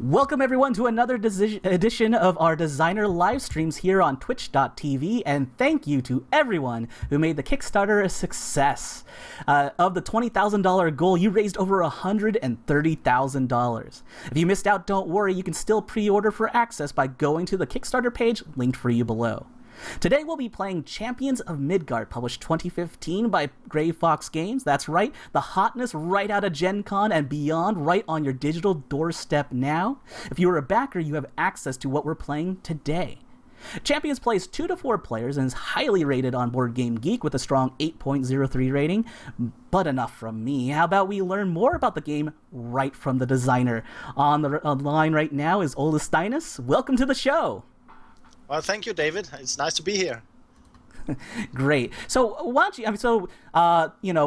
Welcome everyone to another edition of our designer live streams here on twitch.tv, and thank you to everyone who made the Kickstarter a success. Of the $20,000 goal, you raised over $130,000. If you missed out, don't worry, you can still pre-order for access by going to the Kickstarter page linked for you below. Today we'll be playing Champions of Midgard, published 2015 by Grey Fox Games. That's right, the hotness right out of Gen Con and beyond, right on your digital doorstep now. If you are a backer, you have access to what we're playing today. Champions plays 2 to 4 players and is highly rated on Board Game Geek with a strong 8.03 rating. But enough from me. How about we learn more about the game right from the designer? On the line right now is Ole Steiness. Welcome to the show. Well, thank you, David. It's nice to be here. Great. So why don't you?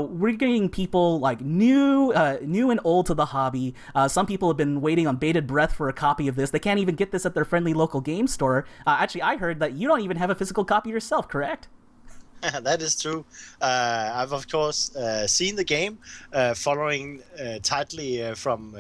We're getting people like new and old to the hobby. Some people have been waiting on bated breath for a copy of this. They can't even get this at their friendly local game store. Actually, I heard that you don't even have a physical copy yourself. Correct? That is true. I've of course seen the game, following tightly from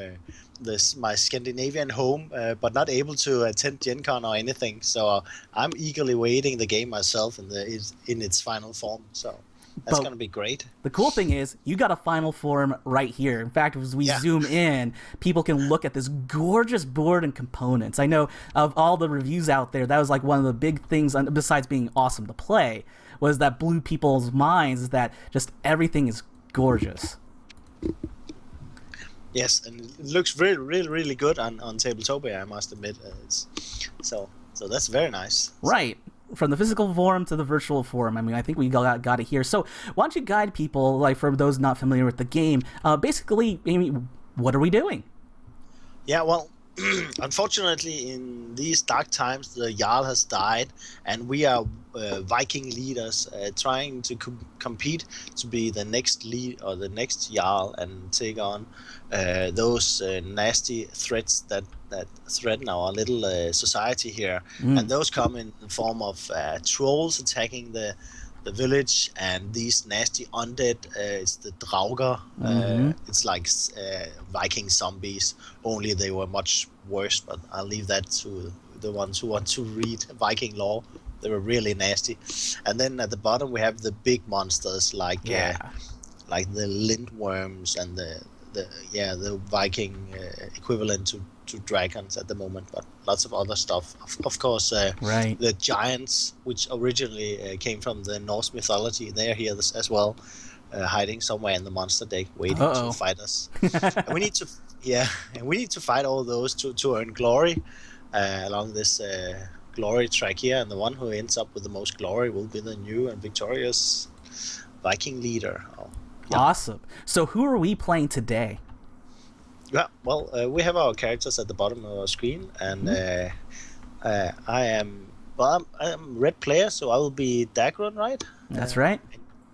my Scandinavian home, but not able to attend Gen Con or anything. So I'm eagerly waiting the game myself in its final form. So that's going to be great. The cool thing is you got a final form right here. In fact, as we zoom in, people can look at this gorgeous board and components. I know of all the reviews out there, that was like one of the big things, besides being awesome to play, was that blew people's minds, is that just everything is gorgeous. Yes, and it looks really good on Tabletopia, I must admit. So that's very nice. Right. From the physical form to the virtual form. I mean, I think we got it here. So why don't you guide people, like for those not familiar with the game, basically, Amy, what are we doing? Yeah, well, unfortunately, in these dark times, the Jarl has died, and we are Viking leaders trying to compete to be the next lead or the next Jarl and take on those nasty threats that threaten our little society here. And those come in the form of trolls attacking the village, and these nasty undead, it's the Draugr. It's like Viking zombies, only they were much worse, but I'll leave that to the ones who want to read Viking lore. They were really nasty. And then at the bottom we have the big monsters like the lindworms and the Viking equivalent to dragons at the moment, but lots of other stuff. Of course, the giants, which originally came from the Norse mythology, they're here as well, hiding somewhere in the monster deck, waiting to fight us. And we need to fight all those to earn glory along this glory track here, and the one who ends up with the most glory will be the new and victorious Viking leader. Awesome. So who are we playing today? Yeah, well, we have our characters at the bottom of our screen, and I am red player, so I will be Dagrun, right? That's right.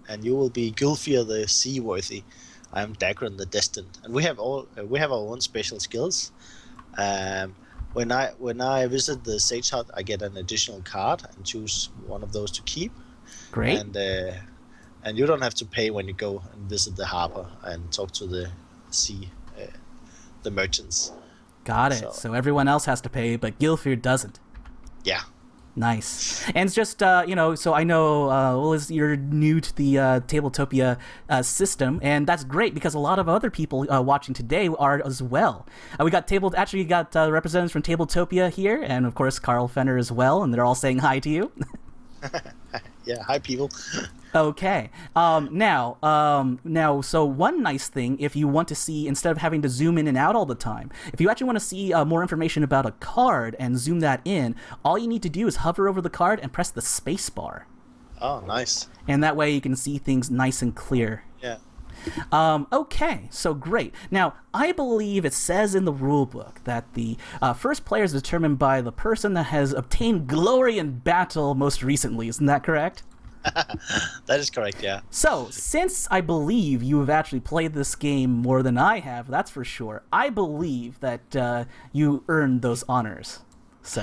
And you will be Gylfir the Seaworthy. I am Dagrun the Destined, and we have our own special skills. When I visit the Sage Hut, I get an additional card and choose one of those to keep. Great. And you don't have to pay when you go and visit the harbor and talk to the merchants. Got it. So everyone else has to pay, but Gylfir doesn't. Yeah. Nice. And it's just, so I know, you're new to the Tabletopia system, and that's great because a lot of other people watching today are as well. We got representatives from Tabletopia here, and of course Carl Fenner as well, and they're all saying hi to you. Yeah, hi people. Okay. Now, so one nice thing, if you want to see, instead of having to zoom in and out all the time, if you actually want to see more information about a card and zoom that in, all you need to do is hover over the card and press the space bar. Oh, nice. And that way you can see things nice and clear. Yeah. Okay, so great. Now, I believe it says in the rulebook that the first player is determined by the person that has obtained glory in battle most recently. Isn't that correct? That is correct, yeah. So, since I believe you have actually played this game more than I have, that's for sure, I believe that you earned those honors. So,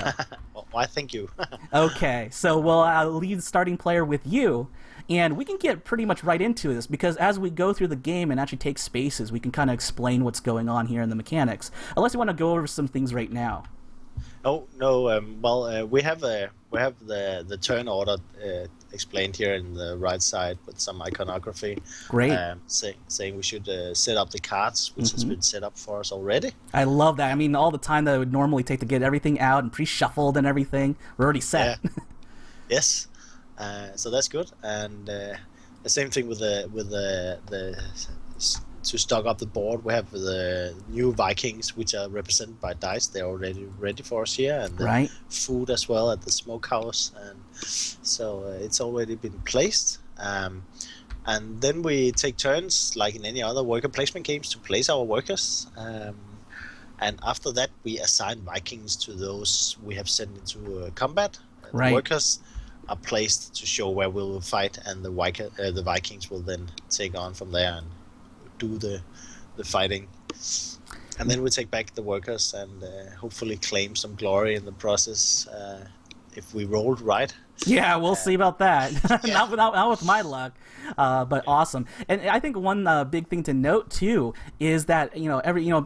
Well, why, thank you. okay, so we'll leave the starting player with you, and we can get pretty much right into this because as we go through the game and actually take spaces, we can kind of explain what's going on here in the mechanics. Unless you want to go over some things right now. Oh no. Well, we have the turn order explained here in the right side with some iconography. Great. Saying we should set up the cards, which has been set up for us already. I love that. I mean, all the time that it would normally take to get everything out and pre-shuffled and everything, we're already set. Yeah. Yes. So that's good. And the same thing with the to stock up the board. We have the new Vikings, which are represented by dice. They're already ready for us here, and the food as well at the smokehouse. And so it's already been placed. And then we take turns, like in any other worker placement games, to place our workers. And after that, we assign Vikings to those we have sent into combat. The workers are placed to show where we will fight, and the Vikings will then take on from there and do the fighting. And then we take back the workers and hopefully claim some glory in the process if we rolled right. Yeah, we'll see about that. Yeah. not with my luck, but awesome. And I think one big thing to note too is that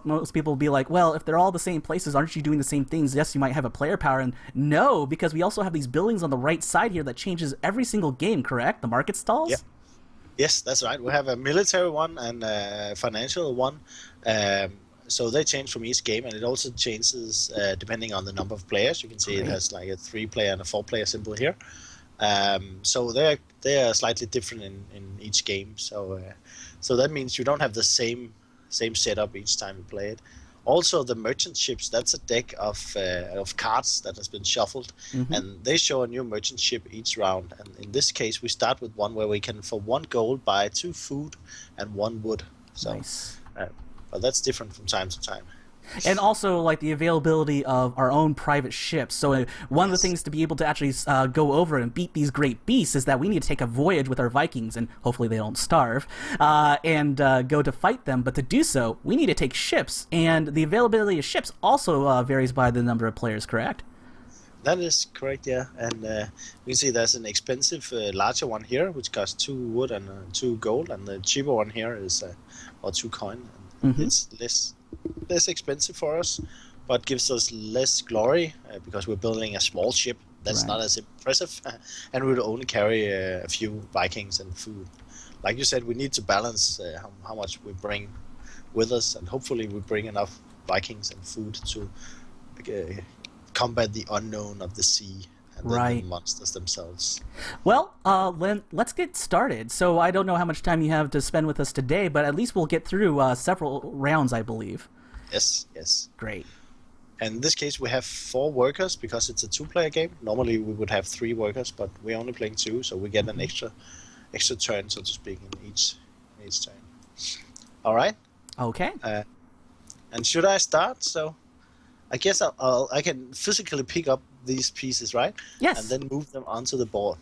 most people will be like, well, if they're all the same places, aren't you doing the same things? Yes, you might have a player power, and no, because we also have these buildings on the right side here that changes every single game. Correct? The market stalls. Yeah. Yes, that's right. We have a military one and a financial one. So they change from each game, and it also changes depending on the number of players. You can see it has like a 3-player and a 4-player symbol here. So they are slightly different in each game. So that means you don't have the same setup each time you play it. Also, the merchant ships, that's a deck of cards that has been shuffled, and they show a new merchant ship each round. And in this case, we start with one where we can, for 1 gold, buy 2 food and 1 wood. So, nice. But that's different from time to time. And also, like, the availability of our own private ships. So one of the things to be able to actually go over and beat these great beasts is that we need to take a voyage with our Vikings, and hopefully they don't starve, and go to fight them. But to do so, we need to take ships, and the availability of ships also varies by the number of players, correct? That is correct, yeah. And we can see there's an expensive, larger one here, which costs 2 wood and 2 gold, and the cheaper one here is 2 coin. And it's less expensive for us, but gives us less glory because we're building a small ship that's not as impressive, and we'll only carry a few Vikings and food. Like you said, we need to balance how much we bring with us, and hopefully we bring enough Vikings and food to combat the unknown of the sea and the monsters themselves. Well, let's get started. So I don't know how much time you have to spend with us today, but at least we'll get through several rounds, I believe. Yes. Great. And in this case, we have 4 workers because it's a 2-player game. Normally, we would have 3 workers, but we're only playing 2, so we get an extra turn, so to speak, in each turn. All right. Okay. And should I start? So, I guess I can physically pick up these pieces, right? Yes. And then move them onto the board.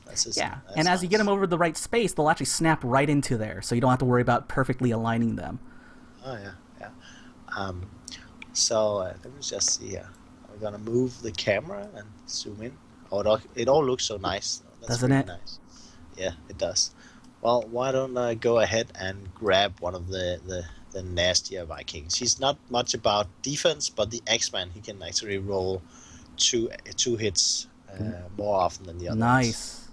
And as you get them over the right space, they'll actually snap right into there, so you don't have to worry about perfectly aligning them. Oh yeah. So let me just see here. I'm gonna move the camera and zoom in. Oh, it all looks so nice. That's Doesn't it? Nice. Yeah, it does. Well, why don't I go ahead and grab one of the nastier Vikings? He's not much about defense, but the X-Man, he can actually roll two hits more often than the others. Nice.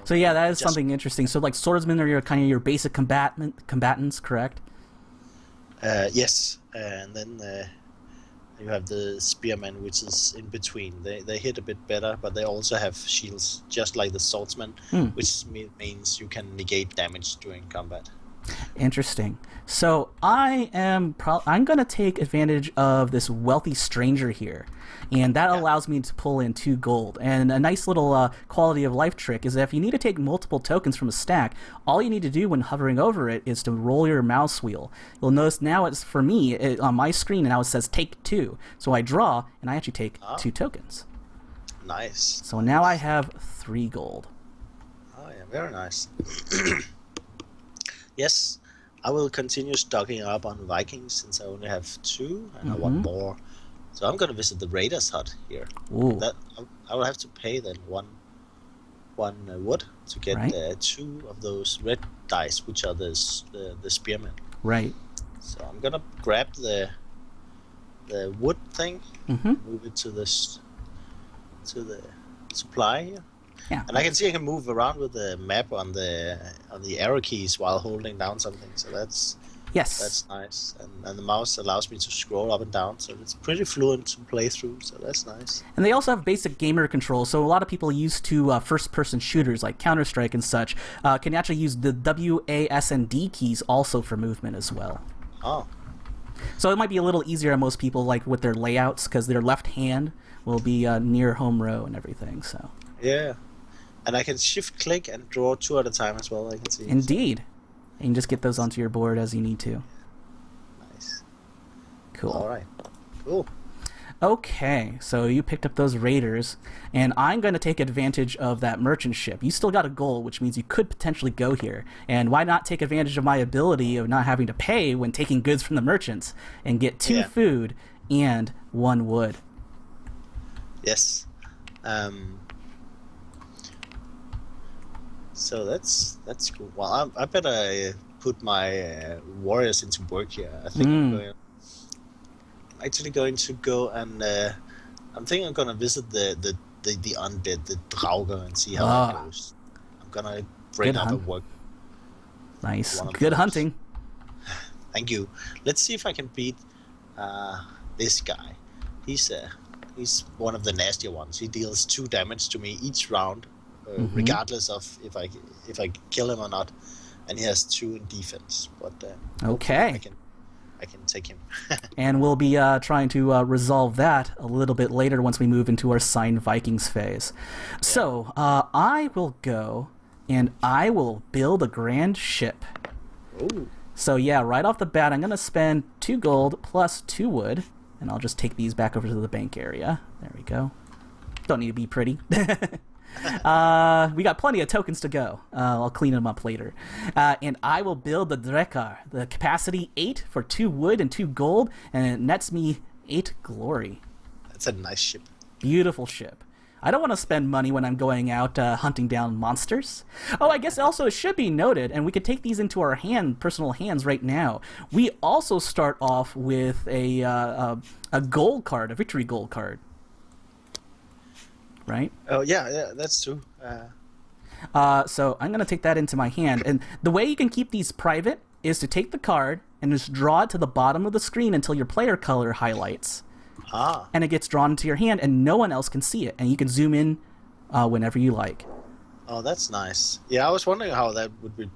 So yeah, that is something interesting. So like swordsmen are kind of your basic combatants, correct? Yes, and then you have the spearmen, which is in between. They hit a bit better, but they also have shields, just like the swordsmen, which means you can negate damage during combat. Interesting. So I'm going to take advantage of this wealthy stranger here, and that allows me to pull in 2 gold. And a nice little quality of life trick is that if you need to take multiple tokens from a stack, all you need to do when hovering over it is to roll your mouse wheel. You'll notice now it's, for me, on my screen, now it says take 2. So I draw, and I actually take 2 tokens. Nice. So now I have 3 gold. Oh yeah, very nice. Yes, I will continue stocking up on Vikings since I only have 2 and I want more. So I'm gonna visit the Raiders hut here. Ooh. That I will have to pay then one wood to get Right. 2 of those red dice, which are the spearmen. Right. So I'm gonna grab the wood thing, move it to the supply here. Yeah. And I can see I can move around with the map on the arrow keys while holding down something. So that's nice. And the mouse allows me to scroll up and down. So it's pretty fluent to play through. So that's nice. And they also have basic gamer controls. So a lot of people used to first-person shooters like Counter-Strike and such can actually use the W, A, S, and D keys also for movement as well. Oh. So it might be a little easier on most people, like with their layouts, because their left hand will be near home row and everything. So. Yeah. And I can shift-click and draw 2 at a time as well, I can see. Indeed. You can just get those onto your board as you need to. Nice. Cool. All right. Cool. Okay, so you picked up those raiders, and I'm going to take advantage of that merchant ship. You still got a goal, which means you could potentially go here. And why not take advantage of my ability of not having to pay when taking goods from the merchants and get 2 food and 1 wood? Yes. So that's cool. Well, I better put my warriors into work here. I think I'm actually going to go and I'm thinking I'm gonna visit the undead, the Drauger, and see how that goes. I'm gonna bring up a work. Nice. Good hunting. Thank you. Let's see if I can beat this guy. He's one of the nastier ones. He deals 2 damage to me each round. Regardless of if I kill him or not, and he has 2 in defense. But okay, I can take him. And we'll be trying to resolve that a little bit later once we move into our signed Vikings phase. Yeah. So I will go and I will build a grand ship. Ooh. So yeah, right off the bat, I'm gonna spend 2 gold plus 2 wood, and I'll just take these back over to the bank area. There we go. Don't need to be pretty. We got plenty of tokens to go. I'll clean them up later. And I will build the Drekar. The capacity 8 for 2 wood and 2 gold, and it nets me 8 glory. That's a nice ship. Beautiful ship. I don't want to spend money when I'm going out hunting down monsters. Oh, I guess also it should be noted, and we could take these into our personal hands right now. We also start off with a gold card, a victory gold card. Right? Oh, yeah, that's true. So I'm going to take that into my hand. And the way you can keep these private is to take the card and just draw it to the bottom of the screen until your player color highlights. And it gets drawn into your hand, and no one else can see it. And you can zoom in whenever you like. Oh, that's nice. Yeah, I was wondering how that would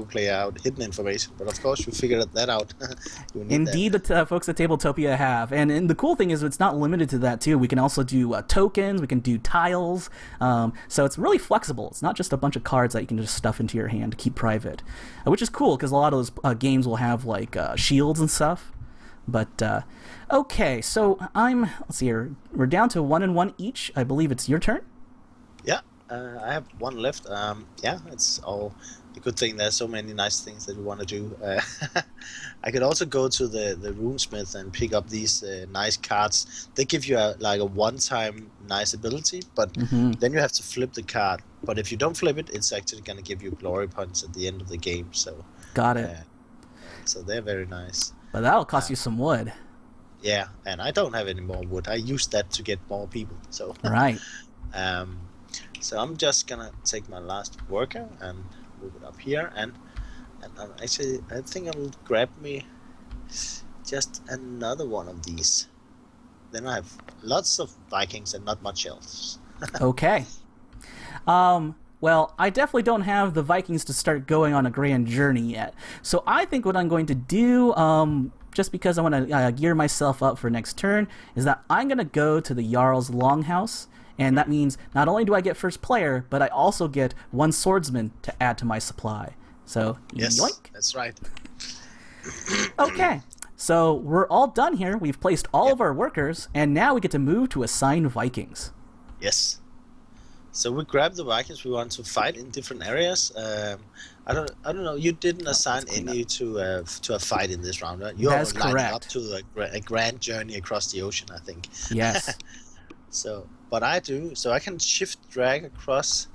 play out, hidden information. But of course, you figured that out. Indeed, the folks at Tabletopia have. And the cool thing is it's not limited to that, too. We can also do tokens. We can do tiles. So it's really flexible. It's not just a bunch of cards that you can just stuff into your hand to keep private, which is cool because a lot of those games will have like shields and stuff. But, okay, so let's see here. We're down to 1 and 1 each. I believe it's your turn. Yeah, I have 1 left. Yeah, it's all a good thing. There's so many nice things that we want to do. I could also go to the runesmith and pick up these nice cards. They give you a one-time nice ability, but then you have to flip the card. But if you don't flip it, it's actually going to give you glory points at the end of the game. So got it. So they're very nice. But that'll cost you some wood. Yeah, and I don't have any more wood. I used that to get more people. So right. So I'm just gonna take my last worker and move it up here, and actually I think I'll grab me just another one of these. Then I have lots of Vikings and not much else. Okay. Well, I definitely don't have the Vikings to start going on a grand journey yet. So I think what I'm going to do, just because I want to gear myself up for next turn, is that I'm going to go to the Jarl's Longhouse. And that means not only do I get first player, but I also get 1 swordsman to add to my supply. So, yes, yoink. That's right. Okay. So we're all done here. We've placed all of our workers, and now we get to move to assign Vikings. Yes. So we grab the Vikings we want to fight in different areas. I don't know. You didn't assign any to a fight in this round, right? You're That's lining correct. up to a grand journey across the ocean, I think. Yes. So, but I do. So I can shift drag across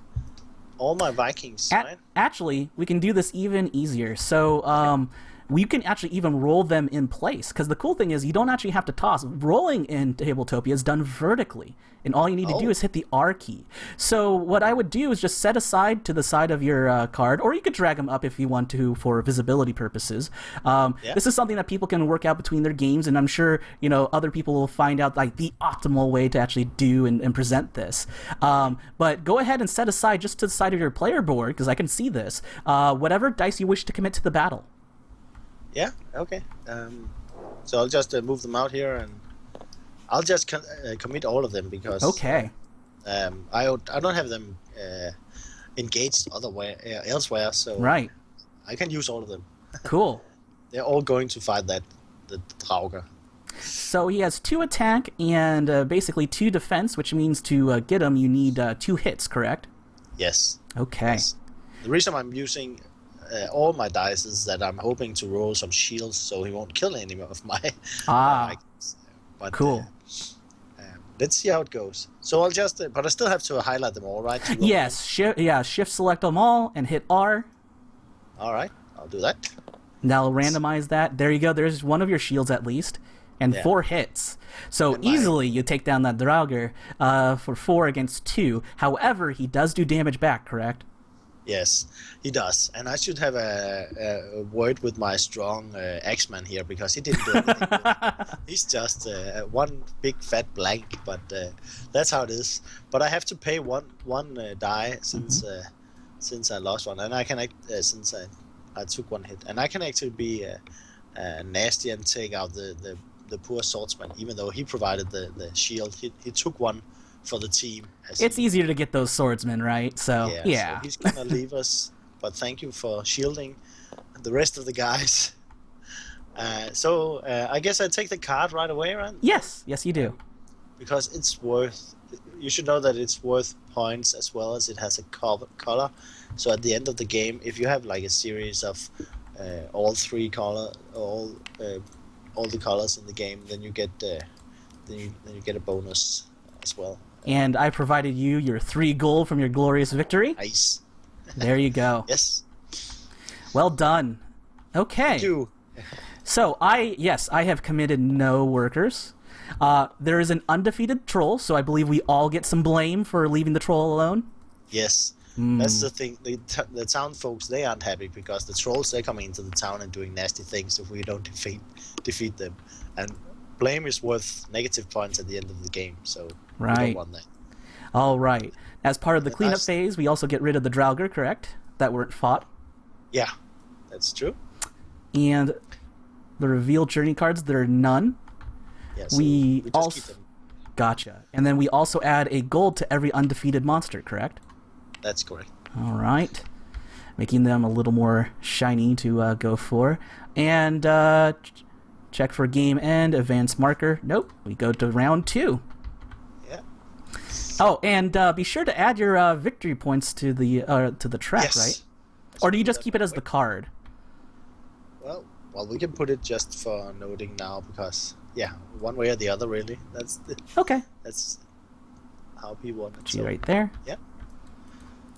all my Vikings, right? Actually, we can do this even easier. So, we can actually even roll them in place, because the cool thing is you don't actually have to toss. Rolling in Tabletopia is done vertically, and all you need to do is hit the R key. So what I would do is just set aside to the side of your card, or you could drag them up if you want to for visibility purposes. This is something that people can work out between their games, and I'm sure other people will find out like the optimal way to actually do and present this. But go ahead and set aside just to the side of your player board, because I can see this, whatever dice you wish to commit to the battle. Yeah, okay. So I'll just move them out here, and I'll just commit all of them because Okay. I don't have them engaged elsewhere, so Right. I can use all of them. Cool. They're all going to fight the Draugr. So he has 2 attack and basically 2 defense, which means to get him you need 2 hits, correct? Yes. Okay. Yes. The reason I'm using all my dice is that I'm hoping to roll some shields so he won't kill any of my Vikings. But, cool. Let's see how it goes. So I'll just, but I still have to highlight them all, right? Yes. Shift select them all and hit R. All right, I'll do that. Now randomize that. There you go. There's one of your shields at least, and 4 hits. So easily you take down that Draugr for 4 against 2. However, he does do damage back, correct? Yes, he does, and I should have a word with my strong X-Man here because he didn't do anything. He's just one big fat blank, but that's how it is. But I have to pay one die since I lost one, and I can since I took 1 hit, and I can actually be nasty and take out the poor swordsman, even though he provided the shield. He took one for the team. It's easier to get those swordsmen, right? So, yeah. So he's gonna leave us, but thank you for shielding the rest of the guys. So I guess I take the card right away, right? Yes, you do. Because it's worth. You should know that it's worth points as well as it has a color. So at the end of the game, if you have like a series of all the colors in the game, then you get then you get a bonus as well. And I provided you your 3 gold from your glorious victory. Nice. There you go. Yes. Well done. Okay. Thank you. So I have committed no workers. There is an undefeated troll, so I believe we all get some blame for leaving the troll alone. Yes. That's the thing. The town folks, they aren't happy because the trolls, they're coming into the town and doing nasty things if we don't defeat them. And blame is worth negative points at the end of the game, so we don't want that. All right. As part of the cleanup phase, we also get rid of the Draugr, correct? That weren't fought. Yeah, that's true. And the revealed journey cards, there are none. Yeah, so we just also keep them. Gotcha. And then we also add a gold to every undefeated monster, correct? That's correct. All right. Making them a little more shiny to go for. And check for game end, advance marker. Nope. We go to round 2. Yeah. Oh, and be sure to add your victory points to the track, Yes. right? Or do you just keep it as the card? Well, we can put it just for noting now because, yeah, one way or the other, really. Okay. That's how people want it. G right there. Yeah.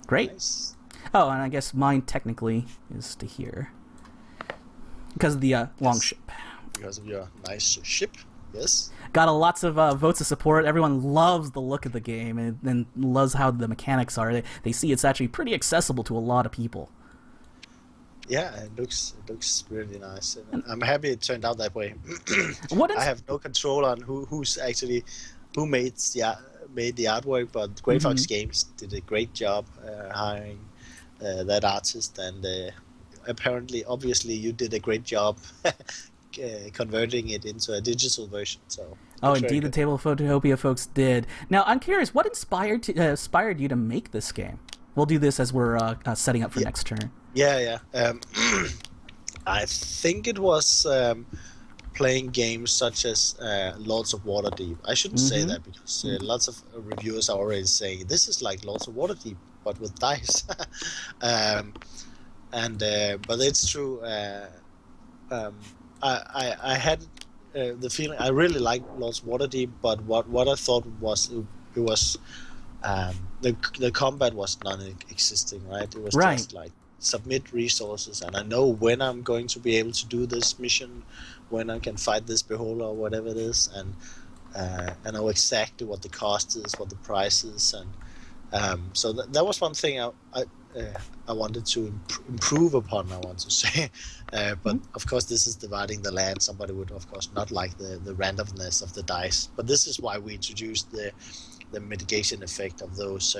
Great. Nice. Oh, and I guess mine technically is to here. Because of the long ship. Because of your nice ship, yes. Got lots of votes of support. Everyone loves the look of the game and loves how the mechanics are. They see it's actually pretty accessible to a lot of people. Yeah, it looks really nice. And I'm happy it turned out that way. I have no control on who made the artwork, but Grey Fox Games did a great job hiring that artist, and obviously you did a great job converting it into a digital version. So indeed, the Tabletopia folks did. Now I'm curious, what inspired you to make this game? We'll do this as we're setting up for next turn. Yeah. I think it was playing games such as Lords of Waterdeep. I shouldn't say that because lots of reviewers are already saying this is like Lords of Waterdeep but with dice. But it's true. I had the feeling I really liked Lords of Waterdeep, but what I thought was it was the combat was non-existing, right? It was just like submit resources, and I know when I'm going to be able to do this mission, when I can fight this beholder or whatever it is, and I know exactly what the cost is, what the price is, and so that was one thing I wanted to improve upon. I want to say, but of course this is dividing the land. Somebody would of course not like the randomness of the dice, but this is why we introduced the mitigation effect of those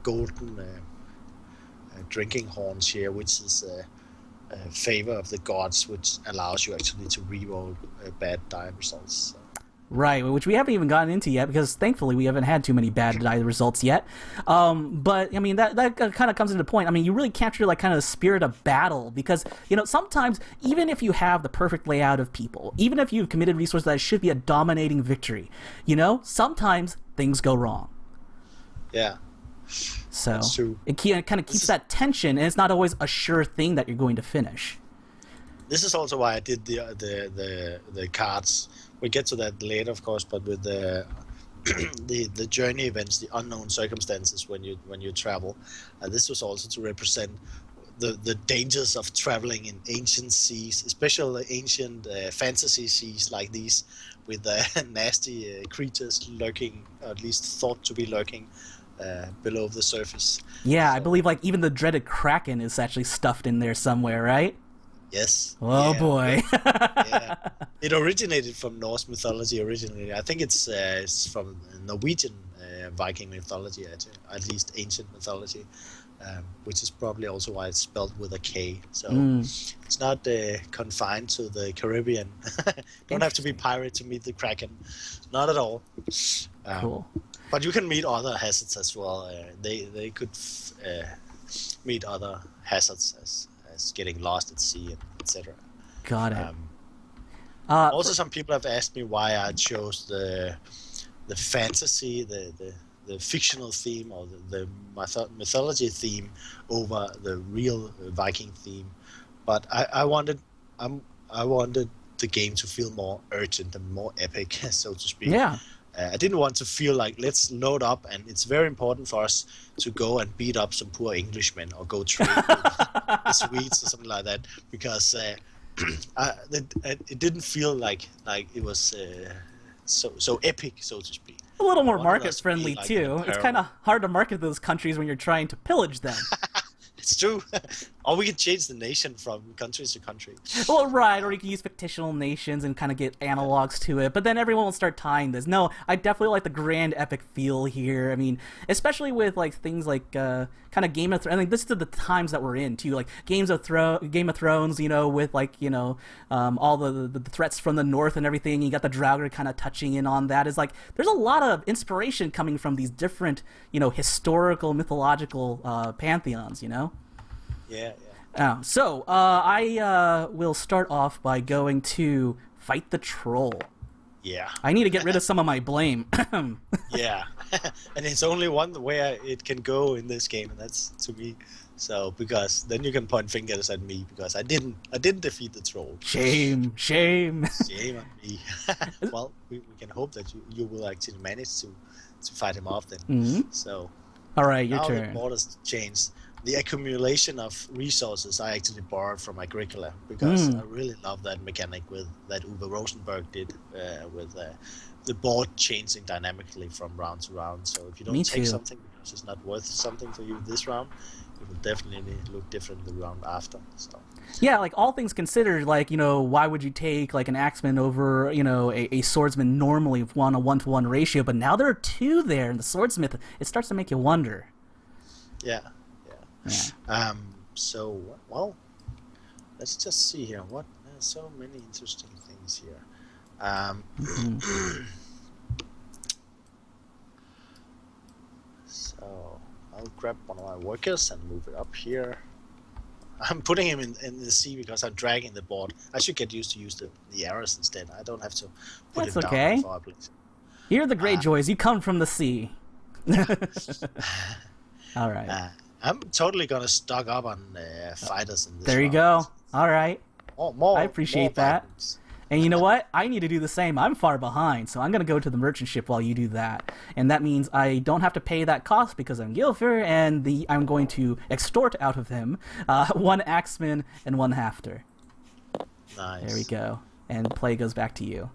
golden drinking horns here, which is a favor of the gods, which allows you actually to reroll bad die results. So. Right, which we haven't even gotten into yet because thankfully we haven't had too many bad die results yet. But I mean that kind of comes into point. I mean, you really capture like kind of the spirit of battle because sometimes even if you have the perfect layout of people, even if you've committed resources that should be a dominating victory, sometimes things go wrong. Yeah. So it kind of keeps that tension, and it's not always a sure thing that you're going to finish. This is also why I did the cards. We'll get to that later, of course, but with the journey events, the unknown circumstances when you travel, this was also to represent the dangers of traveling in ancient seas, especially ancient fantasy seas like these, with nasty creatures lurking, or at least thought to be lurking below the surface. Yeah, so, I believe like even the dreaded Kraken is actually stuffed in there somewhere, right? Yes. Oh yeah, boy. yeah. It originated from Norse mythology originally. I think it's from Norwegian Viking mythology, at least ancient mythology, which is probably also why it's spelled with a K. So it's not confined to the Caribbean. Don't have to be pirate to meet the Kraken. Not at all. Cool. But you can meet other hazards as well. They could meet other hazards as getting lost at sea, etc. Got it. Also, some people have asked me why I chose the fantasy, the fictional theme, or the mythology theme over the real Viking theme. But I wanted the game to feel more urgent and more epic, so to speak. Yeah. I didn't want to feel like let's load up, and it's very important for us to go and beat up some poor Englishmen or go trade with the Swedes or something like that, because it didn't feel like it was so epic, so to speak. A little more market friendly like too. It's kind of hard to market those countries when you're trying to pillage them. It's true. Or we can change the nation from country to country. Well, right, or you can use fictional nations and kind of get analogs to it, but then everyone will start tying this. No, I definitely like the grand epic feel here. I mean, especially with like things like kind of Game of Thrones. I think this is the times that we're in too, like Game of Thrones, with like all the threats from the north and everything. You got the Draugr kind of touching in on that. Is like there's a lot of inspiration coming from these different historical mythological pantheons. Yeah. So I will start off by going to fight the troll. Yeah. I need to get rid of some of my blame. Yeah. And it's only one way it can go in this game, and that's to me. So because then you can point fingers at me because I didn't defeat the troll. Shame on me. Well, we can hope that you will actually manage to fight him off then. Mm-hmm. So all right, your now turn. The borders changed. The accumulation of resources I actually borrowed from Agricola because I really love that mechanic that Uwe Rosenberg did with the board changing dynamically from round to round. So if you don't take something because it's not worth something for you this round, it will definitely look different the round after. So yeah, like all things considered, like why would you take like an axeman over a swordsman normally on a 1-to-1 ratio, but now there are two there in the swordsmith. It starts to make you wonder. Yeah. So, well, let's just see here. There's so many interesting things here. So, I'll grab one of my workers and move it up here. I'm putting him in the sea because I'm dragging the board. I should get used to use the arrows instead. I don't have to put That's him down okay. in the fireplace. Here are the Greyjoys. You come from the sea. All right. I'm totally gonna stock up on fighters in this. There you go. All right. More. I appreciate that. Vikings. And you know what? I need to do the same. I'm far behind, so I'm going to go to the merchant ship while you do that. And that means I don't have to pay that cost because I'm Gilfer, and I'm going to extort out of him 1 axeman and 1 hafter. Nice. There we go. And play goes back to you.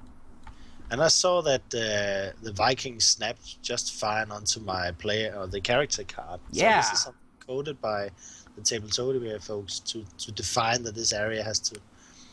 And I saw that the Vikings snapped just fine onto my player or the character card. Yeah. So this is something coded by the Tabletopia folks to define that this area has to.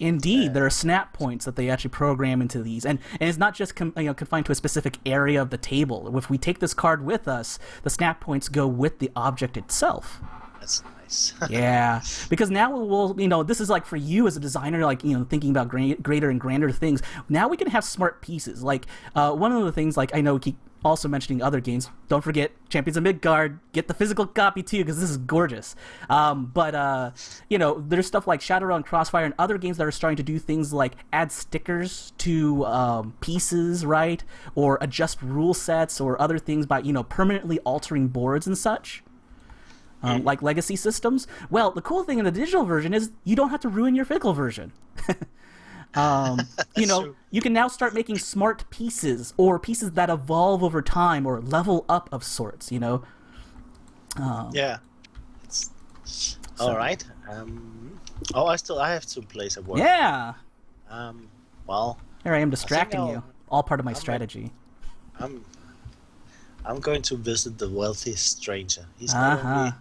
Indeed, there are snap points that they actually program into these, and it's not just confined to a specific area of the table. If we take this card with us, the snap points go with the object itself. That's nice. Yeah, because now we'll, this is like for you as a designer, like, thinking about greater and grander things. Now we can have smart pieces. Like, one of the things, like, I know we keep also mentioning other games. Don't forget Champions of Midgard. Get the physical copy too, because this is gorgeous. But there's stuff like Shadowrun, Crossfire, and other games that are starting to do things like add stickers to pieces, right? Or adjust rule sets or other things by, permanently altering boards and such. Like legacy systems. Well, the cool thing in the digital version is you don't have to ruin your physical version. True. You can now start making smart pieces or pieces that evolve over time or level up of sorts, Yeah. All right. I have to place a work. Yeah. Well. Here I am distracting you. All part of my strategy. I'm going to visit the wealthy stranger. He's not only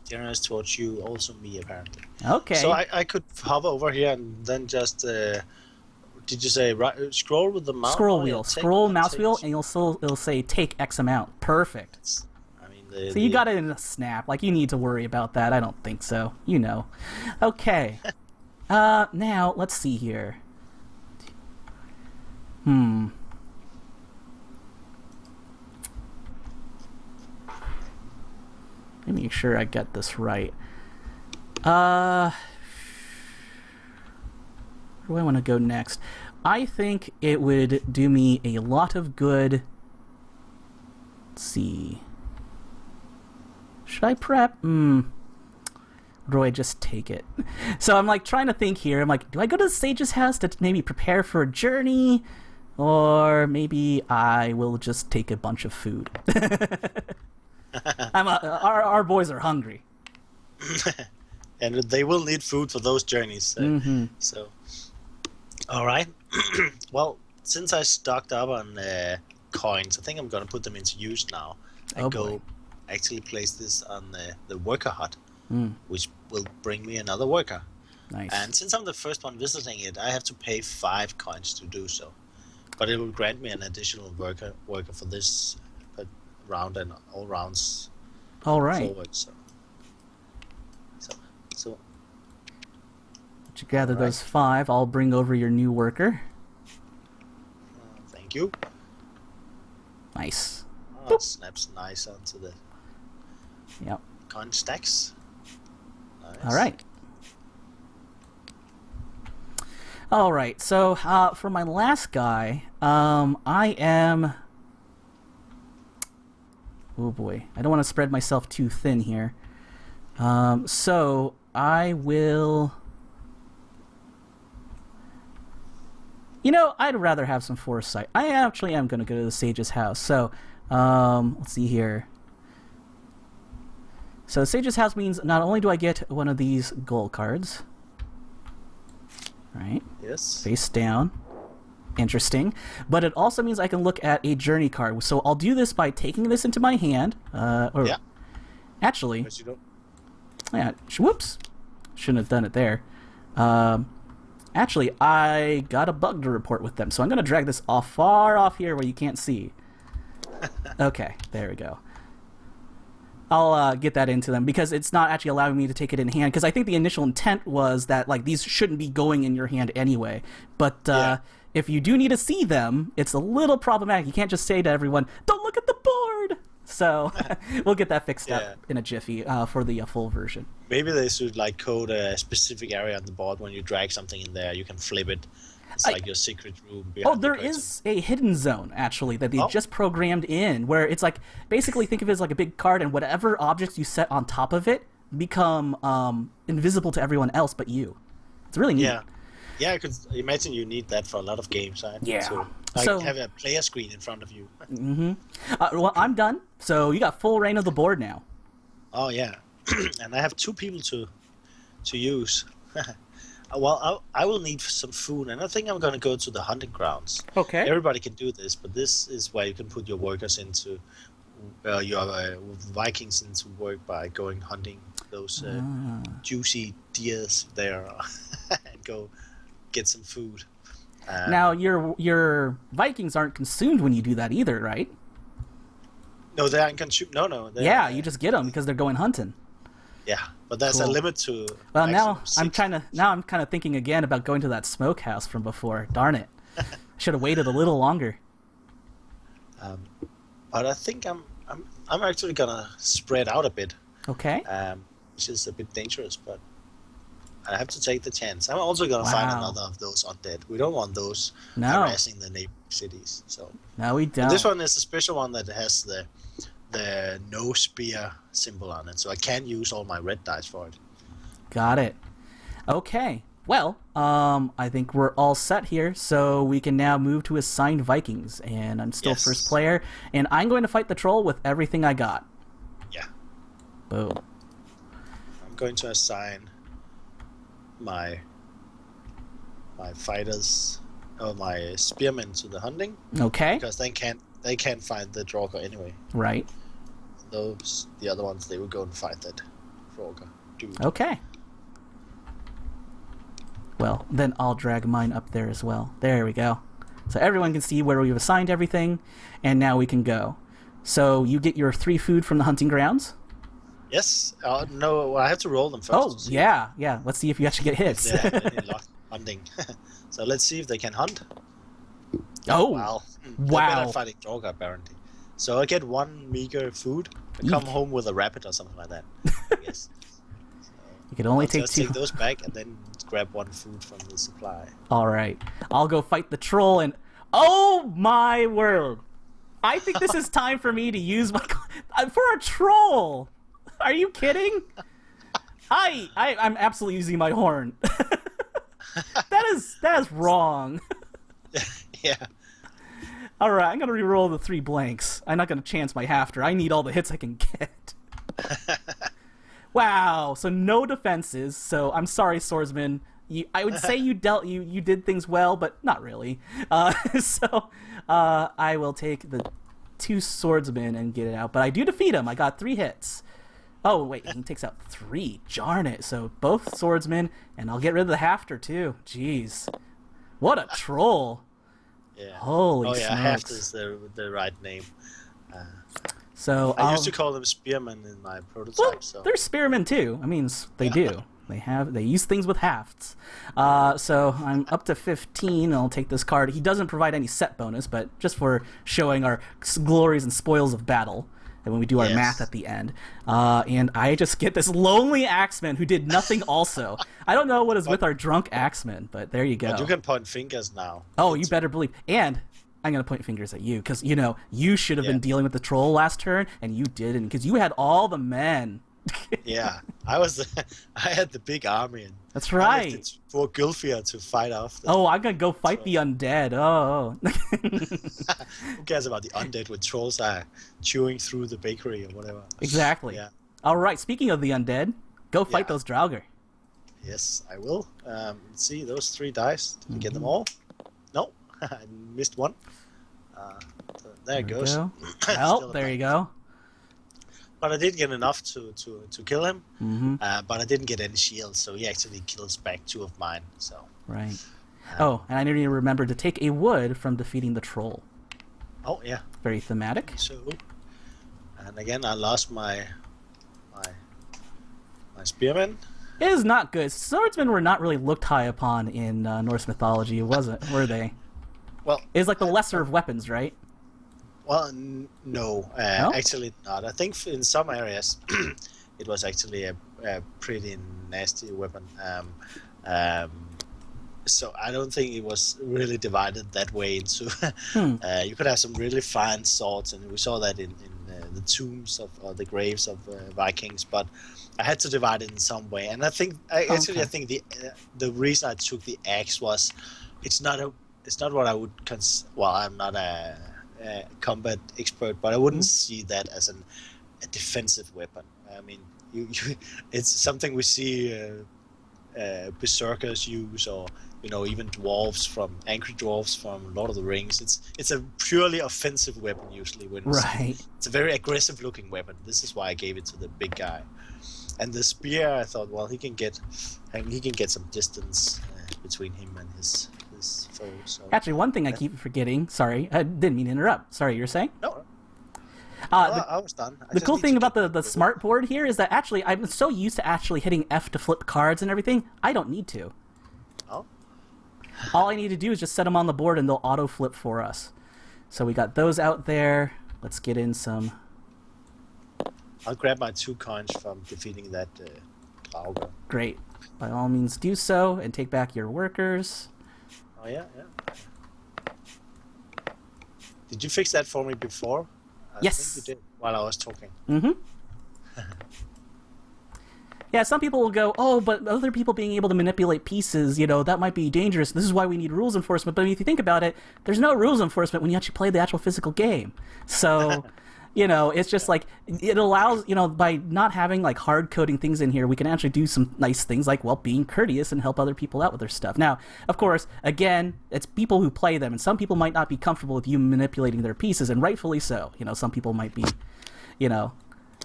generous towards you, also me apparently. Okay. So I could hover over here and then just. Did you say scroll with the mouse? Scroll wheel. Scroll mouse wheel, and it'll say take X amount. Perfect. I mean, so you got it in a snap. Like, you need to worry about that. I don't think so. Okay. Now let's see here. Let me make sure I get this right. Where do I want to go next? I think it would do me a lot of good. Let's see. Should I prep? Or do I just take it? So I'm like trying to think here. I'm like, do I go to the sage's house to maybe prepare for a journey? Or maybe I will just take a bunch of food. Our boys are hungry. And they will need food for those journeys. So, all right. Well, since I stocked up on coins, I think I'm going to put them into use now. And actually place this on the worker hut, which will bring me another worker. Nice. And since I'm the first one visiting it, I have to pay 5 coins to do so. But it will grant me an additional worker for this round and all rounds forward. So to gather those 5, I'll bring over your new worker. Thank you. Nice. Oh, it snaps nice onto the coin stacks. Nice. All right. So for my last guy, I am. Oh boy, I don't want to spread myself too thin here. So I will. I'd rather have some foresight. I actually am going to go to the sage's house. So, let's see here. So, sage's house means not only do I get one of these gold cards, right? Yes. Face down. Interesting. But it also means I can look at a journey card. So, I'll do this by taking this into my hand. Actually. Because you don't. Yeah. Whoops. Shouldn't have done it there. Actually, I got a bug to report with them, so I'm going to drag this far off here where you can't see. Okay, there we go. I'll get that into them, because it's not actually allowing me to take it in hand, because I think the initial intent was that these shouldn't be going in your hand anyway. But if you do need to see them, it's a little problematic. You can't just say to everyone, don't look at the board! So we'll get that fixed Yeah. up in a jiffy for the full version. Maybe they should like code a specific area on the board. When you drag something in there, you can flip it. It's like your secret room behind There the curtain. is a hidden zone, actually, that they Oh. just programmed in, where it's like, basically think of it as like a big card, and whatever objects you set on top of it become invisible to everyone else but you. It's really neat. Yeah. Yeah, I could imagine you need that for a lot of games, right? Yeah. To, like, So- have a player screen in front of you. Well, I'm done, so you got full reign of the board now. Oh, yeah. And I have 2 people to use. Well, I will need some food, and I think I'm going to go to the hunting grounds. Okay. Everybody can do this, but this is where you can put your workers into, your Vikings into work by going hunting those juicy deers there and go get some food. Now, your Vikings aren't consumed when you do that either, right? No, they aren't consumed. No. Yeah, you just get them because they're going hunting. Yeah, but there's a Cool. limit to. Well, now maximum 6. I'm kind of thinking again about going to that smokehouse from before. Darn it! Should have waited a little longer. But I think I'm actually gonna spread out a bit, Okay. which is a bit dangerous, but I have to take the chance. I'm also gonna find Wow. another of those undead. We don't want those No. harassing the neighboring cities. So No, we don't. this one is a special one that has the no spear symbol on it, so I can use all my red dice for it. Got it. Okay. Well, I think we're all set here, so we can now move to assigned Vikings. And I'm still Yes. first player, and I'm going to fight the troll with everything I got. Yeah, Boom. I'm going to assign my fighters or my spearmen to the hunting Okay. because they can't find the Draugr anyway. Right. The other ones, they will go and fight that Draugr dude. Okay. Well, then I'll drag mine up there as well. There we go. So everyone can see where we've assigned everything, and now we can go. So you get your 3 food from the hunting grounds. Yes. No, I have to roll them first. Oh, to see yeah. Let's see if you actually get if hits. they have any luck hunting. So let's see if they can hunt. Oh, Wow. They're Wow. better at fighting Draugr, apparently. So I get 1 meager food. I come home with a rabbit or something like that, I guess. you can only I'll take just 2. take those back and then grab 1 food from the supply. All right. I'll go fight the troll, and oh my word. I think this is time for me to use my for a troll. Are you kidding? I'm absolutely using my horn. That is wrong. Yeah. All right, I'm gonna re-roll the 3 blanks. I'm not gonna chance my hafter. I need all the hits I can get. Wow. So no defenses. So I'm sorry, swordsman. I would say you did things well, but not really. So I will take the 2 swordsmen and get it out. But I do defeat him. I got 3 hits. Oh wait, he takes out 3. Darn it! So both swordsmen, and I'll get rid of the hafter too. Jeez, what a troll! Yeah. Holy Oh yeah, smokes. Haft is the right name. So I used to call them spearmen in my prototype. Well, So they're spearmen too. I mean, they do. They use things with hafts. So I'm up to 15. I'll take this card. He doesn't provide any set bonus, but just for showing our glories and spoils of battle. And when we do our Yes. math at the end, and I just get this lonely axeman who did nothing. Also, I don't know what is with our drunk axeman, but there you go. But you can point fingers now. Oh, you better believe. And I'm going to point fingers at you because, you should have Yeah. been dealing with the troll last turn, and you didn't because you had all the men. Yeah, I had the big army. And That's I right. left it for Gulfir to fight off. Oh, I'm going to go fight the undead. Oh. Who cares about the undead when trolls are chewing through the bakery or whatever? Exactly. Yeah. All right, speaking of the undead, go fight Yeah. those Draugr. Yes, I will. Let's see those 3 dice. Did you get them Mm-hmm. all? No, I missed 1. So there it goes. Go. Still Oh, a there you blank. go. But I did get enough to kill him. Mm-hmm. But I didn't get any shields, so he actually kills back 2 of mine. So. Right. Oh, and I need to remember to take a wood from defeating the troll. Oh yeah. Very thematic. So. And again, I lost my spearman. It is not good. Swordsmen were not really looked high upon in Norse mythology, wasn't? Were they? Well, It was like the lesser of weapons, right? Well, no, No? actually not. I think in some areas it was actually a pretty nasty weapon. Um, so I don't think it was really divided that way into. You could have some really fine swords, and we saw that in the tombs of or the graves of Vikings. But I had to divide it in some way, and I think I think the reason I took the axe was it's not what I would well, I'm not a combat expert, but I wouldn't see that as a defensive weapon. I mean, it's something we see berserkers use, or even angry dwarves from Lord of the Rings. It's a purely offensive weapon usually. It's a very aggressive looking weapon. This is why I gave it to the big guy. And the spear, I thought, well, he can get some distance between him and his foe. So. Actually, one thing I keep forgetting. Sorry, I didn't mean to interrupt. Sorry, you were saying? No. I was done. The cool thing about the smart board here is that actually I'm so used to actually hitting F to flip cards and everything, I don't need to. Oh. All I need to do is just set them on the board and they'll auto flip for us. So we got those out there. Let's get in some. I'll grab my 2 coins from defeating that Grauger. Great. By all means do so and take back your workers. Oh yeah. Did you fix that for me before? Yes. I think you did while I was talking. Mm-hmm. Yeah, some people will go, oh, but other people being able to manipulate pieces, that might be dangerous. This is why we need rules enforcement. But if you think about it, there's no rules enforcement when you actually play the actual physical game. So, it's just like, it allows, by not having like hard coding things in here, we can actually do some nice things like, well, being courteous and help other people out with their stuff. Now, of course, again, it's people who play them, and some people might not be comfortable with you manipulating their pieces, and rightfully so. Some people might be,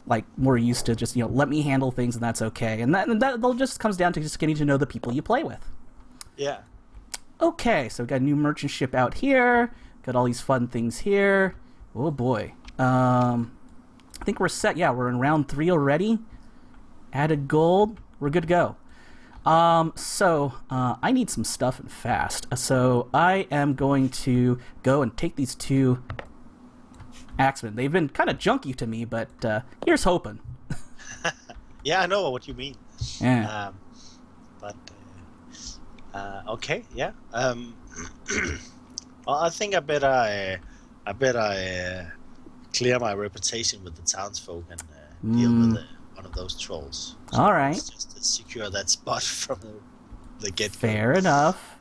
like more used to just let me handle things and that's okay, and that just comes down to just getting to know the people you play with. Yeah. Okay, so we got a new merchant ship out here, got all these fun things here. Oh boy. I think we're set. Yeah, we're in round 3 already. Added gold, we're good to go. So I need some stuff and fast, so I am going to go and take these 2 Axemen. They've been kind of junky to me, but here's hoping. Yeah, I know what you mean. Yeah. Okay. Yeah. Well, I think I better clear my reputation with the townsfolk and deal with one of those trolls. So all right. Just to secure that spot from the get-go. Fair enough.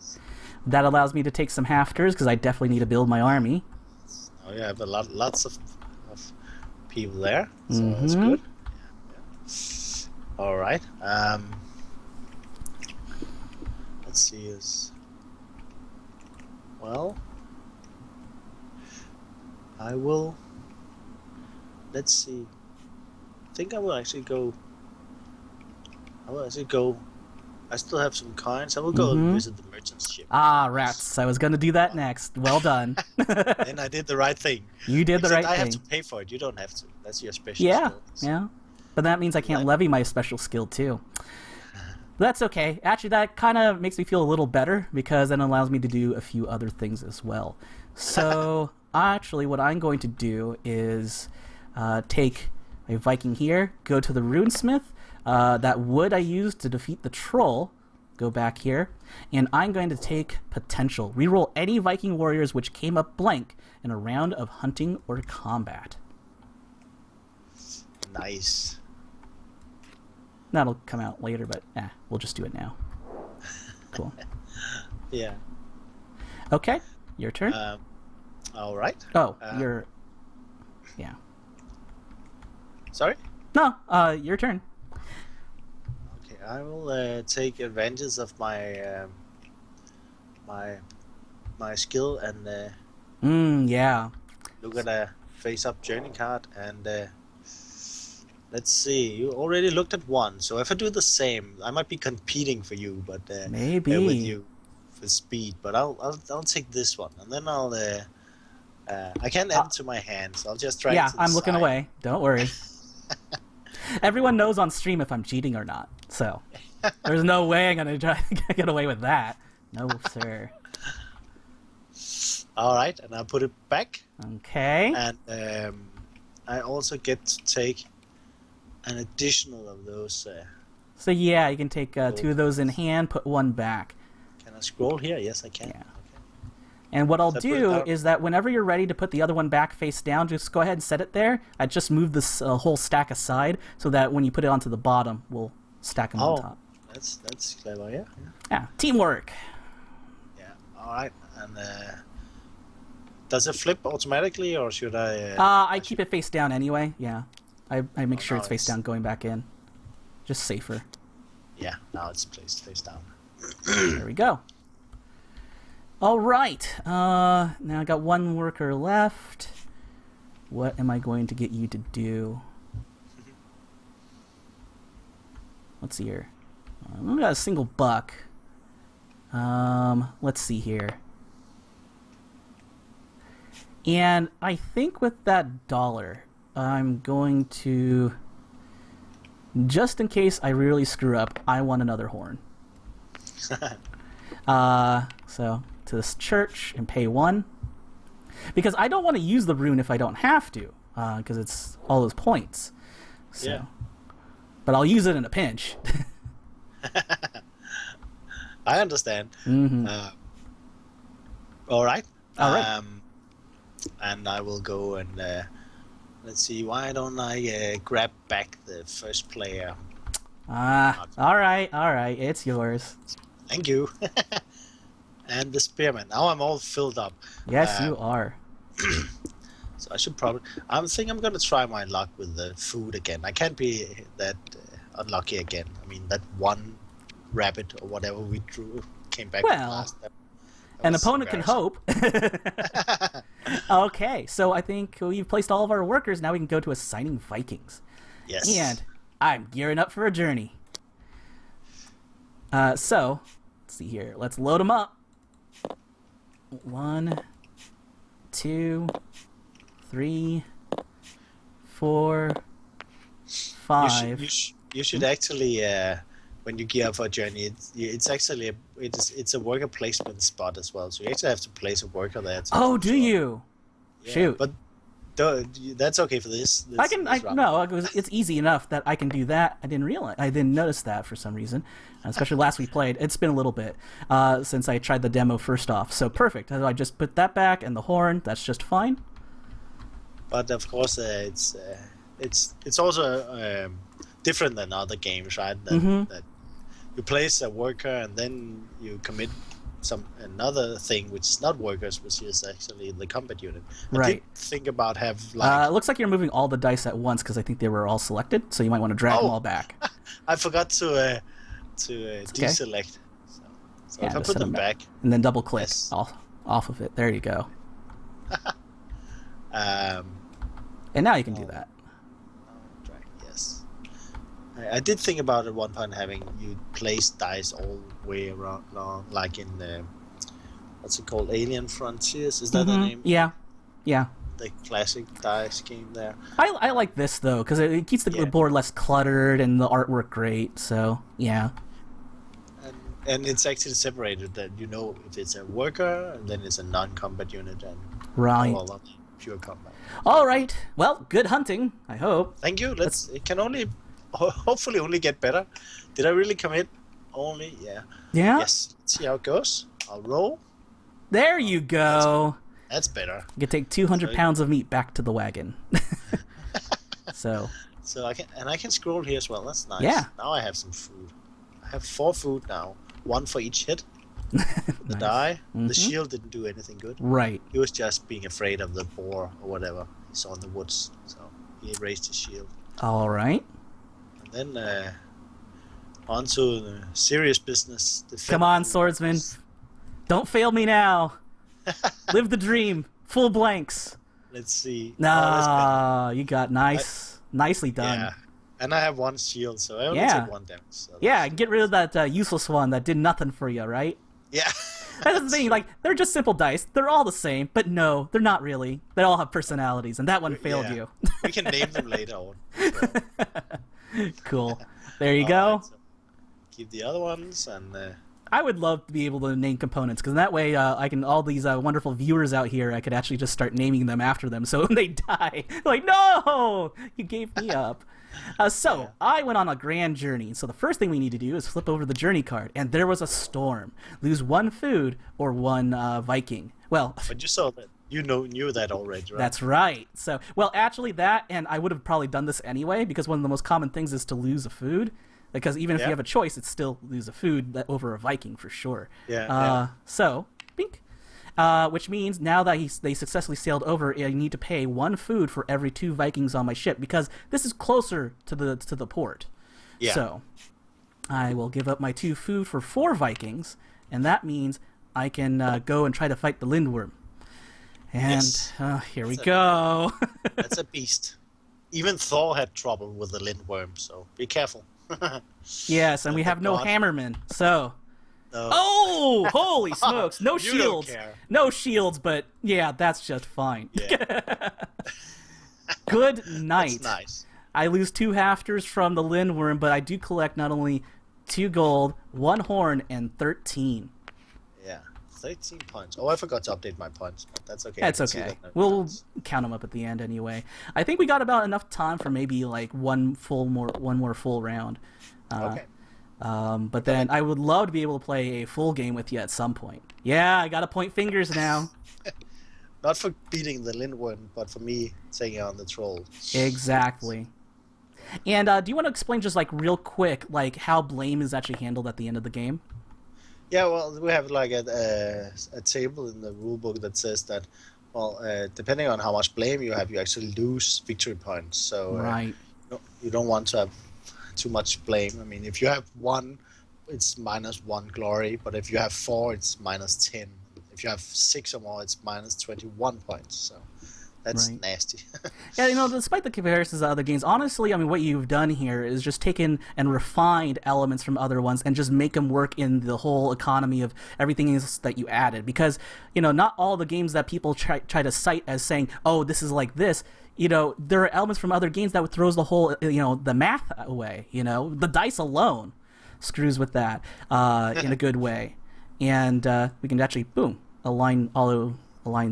That allows me to take some hafters because I definitely need to build my army. Oh yeah, but lots of people there, so that's good. Yeah. All right. Let's see. I will. Let's see. I think I will actually go. I still have some coins. I will go and visit the merchant's ship. Ah, rats. I was going to do that next. Well done. Then I did the right thing. You did the right thing. I have to pay for it. You don't have to. That's your special skill. Yeah. But that means I can't levy my special skill, too. That's okay. Actually, that kind of makes me feel a little better because then it allows me to do a few other things as well. So, actually, what I'm going to do is take a Viking here, go to the runesmith. That wood I used to defeat the troll, go back here, and I'm going to take potential. Reroll any Viking warriors which came up blank in a round of hunting or combat. Nice. That'll come out later, but we'll just do it now. Cool. Yeah. Okay, your turn. All right. Oh, yeah. Sorry? No, your turn. Okay, I will take advantage of my my skill and yeah. look at a face-up journey card and let's see. You already looked at one, so if I do the same, I might be competing for you, but maybe with you for speed. But I'll take this one, and then I'll I can't add it to my hand, so I'll just try. Yeah, I'm looking away. Don't worry. Everyone knows on stream if I'm cheating or not, so there's no way I'm gonna try to get away with that. No, sir. All right, and I put it back. Okay. And I also get to take an additional of those. So yeah, you can take 2 of those in hand, put 1 back. Can I scroll here? Yes, I can. Yeah. Okay. And what I'll So I put it do down. is that whenever you're ready to put the other one back face down, just go ahead and set it there. I just move this whole stack aside so that when you put it onto the bottom, we'll stack them on top. That's clever. Yeah. Yeah, teamwork. Yeah. All right. And does it flip automatically, or should I? I keep it face down anyway. Yeah, I make sure now it's face down going back in. Just safer. Yeah. Now it's placed face down. There we go. All right. Now I got 1 worker left. What am I going to get you to do? Let's see here. I've got a single buck. Let's see here. And I think with that dollar, I'm going to, just in case I really screw up, I want another horn. So to this church and pay 1. Because I don't want to use the rune if I don't have to, because it's all those points. So. Yeah. But I'll use it in a pinch. I understand. Mm-hmm. All right. All right. And I will go and let's see. Why don't I grab back the first player? All right. It's yours. Thank you. And the spearman. Now I'm all filled up. Yes, you are. So I should probably. I think I'm gonna try my luck with the food again. I can't be that unlucky again. I mean, that 1 rabbit or whatever we drew came back Well, last. An opponent can hope. Okay, so I think we've placed all of our workers. Now we can go to assigning Vikings. Yes. And I'm gearing up for a journey. So, let's see here. Let's load them up. 1, 2, 3, 4, 5. You should actually when you gear up for a journey, it's actually it's a worker placement spot as well. So you actually have to place a worker there. Oh, do you? Yeah, Shoot. But that's okay for this. It's easy enough that I can do that. I didn't notice that for some reason, especially last we played. It's been a little bit since I tried the demo first off. So perfect. I just put that back and the horn. That's just fine. But of course, it's also different than other games, right? That you place a worker and then you commit another thing which is not workers, which is actually the combat unit. I did think about it looks like you're moving all the dice at once because I think they were all selected, so you might want to drag them all back. I forgot to deselect. So if I put them back and then double click off of it, there you go. And now you can do that. Yes. I did think about at one point having you place dice all the way around, like in what's it called, Alien Frontiers? Is that the name? Yeah. The classic dice game there. I like this though because it keeps the board less cluttered and the artwork great. So yeah. And it's actually separated that you know if it's a worker and then it's a non-combat unit and pure combat. All right. Well, good hunting. I hope. Thank you. It can hopefully only get better. Did I really commit? Only yeah. Yeah. Yes. Let's see how it goes. I'll roll. There you go. That's better. You can take 200 pounds of meat back to the wagon. So I can scroll here as well. That's nice. Yeah. Now I have some food. I have 4 food now. 1 for each hit. The Nice. die. The shield didn't do anything good. Right. He was just being afraid of the boar or whatever he saw in the woods. So he raised his shield. All right. And then on to the serious business. Come on, swordsman. Don't fail me now. Live the dream. Full blanks. Let's see. Nah, you got nicely done. Yeah. And I have 1 shield, so I only take 1 damage. So get rid of that useless one that did nothing for you, right? Yeah. That's the thing, like, they're just simple dice. They're all the same, but no, they're not really. They all have personalities, and that one failed you. We can name them later on. So. Cool. There you go. Right, so keep the other ones, and I would love to be able to name components, because that way I can, all these wonderful viewers out here, I could actually just start naming them after them. So when they die, like, no, you gave me up. I went on a grand journey. So the first thing we need to do is flip over the journey card. And there was a storm. Lose 1 food or 1 Viking. Well, but you saw that. You knew that already, right? That's right. So, well, actually that, and I would have probably done this anyway, because one of the most common things is to lose a food. Because even if you have a choice, it's still lose a food over a Viking for sure. So, bink. Which means now that they successfully sailed over, I need to pay 1 food for every 2 Vikings on my ship, because this is closer to the port. Yeah. So I will give up my 2 food for 4 Vikings, and that means I can go and try to fight the Lindworm. And here we go. That's a beast. Even Thor had trouble with the Lindworm, so be careful. Yes, and we have no hammermen, so... Oh, holy smokes. No shields. No shields, but yeah, that's just fine. Yeah. Good night. That's nice. I lose 2 hafters from the Lindworm, but I do collect not only 2 gold, 1 horn, and 13. Yeah, 13 points. Oh, I forgot to update my points, but that's okay. That's okay. We'll count them up at the end anyway. I think we got about enough time for maybe like one more full round. Okay. But then I would love to be able to play a full game with you at some point. Yeah, I got to point fingers now. Not for beating the Lindworm, but for me taking on the troll. Exactly. And do you want to explain just like real quick like how blame is actually handled at the end of the game? Yeah, well, we have like a table in the rulebook that says that, well, depending on how much blame you have, you actually lose victory points. So right. You don't want to have too much blame. I mean, if you have 1, it's -1 glory, but if you have 4, it's -10. If you have 6 or more, it's -21 points. So that's nasty. Yeah, despite the comparisons to other games, honestly, I mean, what you've done here is just taken and refined elements from other ones and just make them work in the whole economy of everything else that you added. Because, not all the games that people try to cite as saying, oh, this is like this, there are elements from other games that would throws the whole, the math away, the dice alone screws with that in a good way. And we can actually, boom, align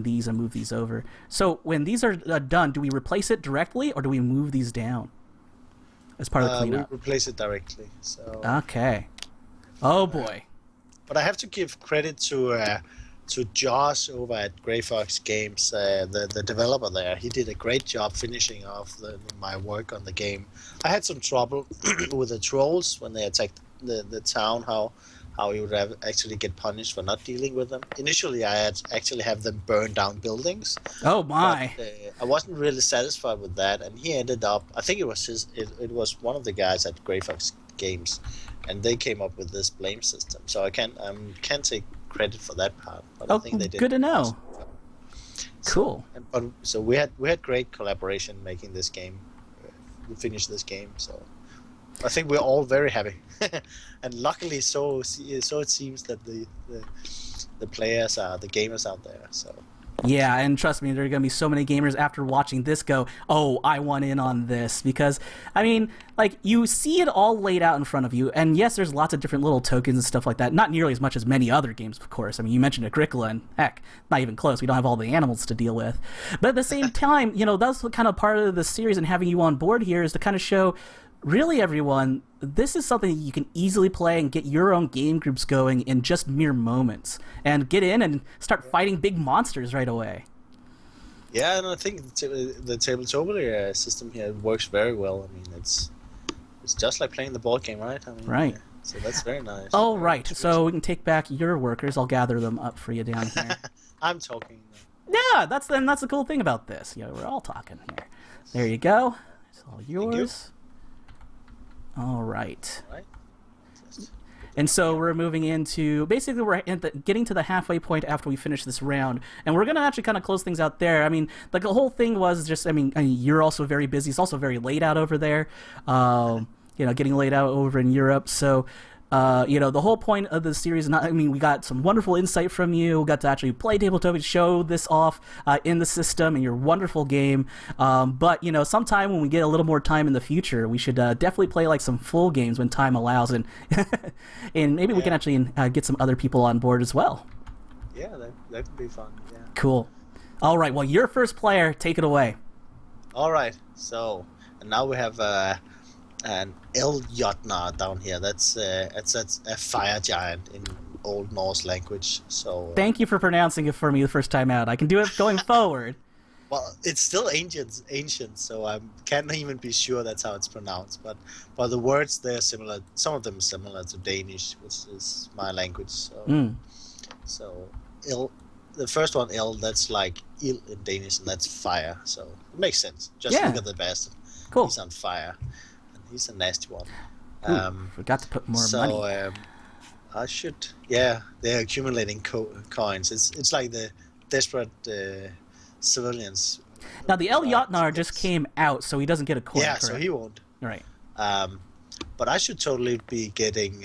these and move these over. So when these are done, do we replace it directly or do we move these down as part of the cleanup? We replace it directly. So. Okay. Oh boy. But I have to give credit to Josh over at Grey Fox Games, the developer there. He did a great job finishing off my work on the game. I had some trouble with the trolls when they attacked the town, how you would actually get punished for not dealing with them. Initially, I had actually have them burn down buildings. Oh my! But, I wasn't really satisfied with that, and he ended up. I think it was one of the guys at Grey Fox Games, and they came up with this blame system. So I can't take credit for that part. But I think they did. Good to know. Cool. So we had great collaboration making this game. We finished this game, so I think we're all very happy. And luckily, so it seems that the players are the gamers out there. So. Yeah, and trust me, there are going to be so many gamers after watching this go, oh, I want in on this. Because, I mean, like, you see it all laid out in front of you, and yes, there's lots of different little tokens and stuff like that. Not nearly as much as many other games, of course. I mean, you mentioned Agricola, and heck, not even close. We don't have all the animals to deal with. But at the same time, that's kind of part of the series, and having you on board here is to kind of show, really, everyone, this is something you can easily play and get your own game groups going in just mere moments and get in and start fighting big monsters right away. Yeah, and I think the Tabletopia system here works very well. I mean, it's just like playing the board game, right? I mean, right. Yeah, so that's very nice. Oh, right. So we can take back your workers. I'll gather them up for you down here. I'm talking. Yeah, that's the cool thing about this. We're all talking here. There you go. It's all yours. All right. And so we're moving into, basically we're getting to the halfway point after we finish this round, and we're going to actually kind of close things out there. I mean, like the whole thing was just, I mean, you're also very busy. It's also very late out over there, getting laid out over in Europe. So The whole point of the series, we got some wonderful insight from you. We got to actually play Tabletopia, show this off in the system and your wonderful game. But, sometime when we get a little more time in the future, we should definitely play like some full games when time allows. And and maybe we can actually get some other people on board as well. Yeah, that could be fun. Yeah. Cool. All right, well, you're first player. Take it away. All right, so and now we have an Eljotnar down here. That's a fire giant in Old Norse language. So thank you for pronouncing it for me the first time out. I can do it going forward. Well, it's still ancient, so I can't even be sure that's how it's pronounced. But the words, they're similar. Some of them are similar to Danish, which is my language. So the first one, that's like ild in Danish, and that's fire. So it makes sense. Just look at the bastard. Cool. He's on fire. And he's a nasty one. Forgot to put more money. So I should. Yeah, they're accumulating coins. It's like the desperate civilians. Now the Eljotnar just came out, so he doesn't get a coin. Yeah, correct? so he won't. Right. But I should totally be getting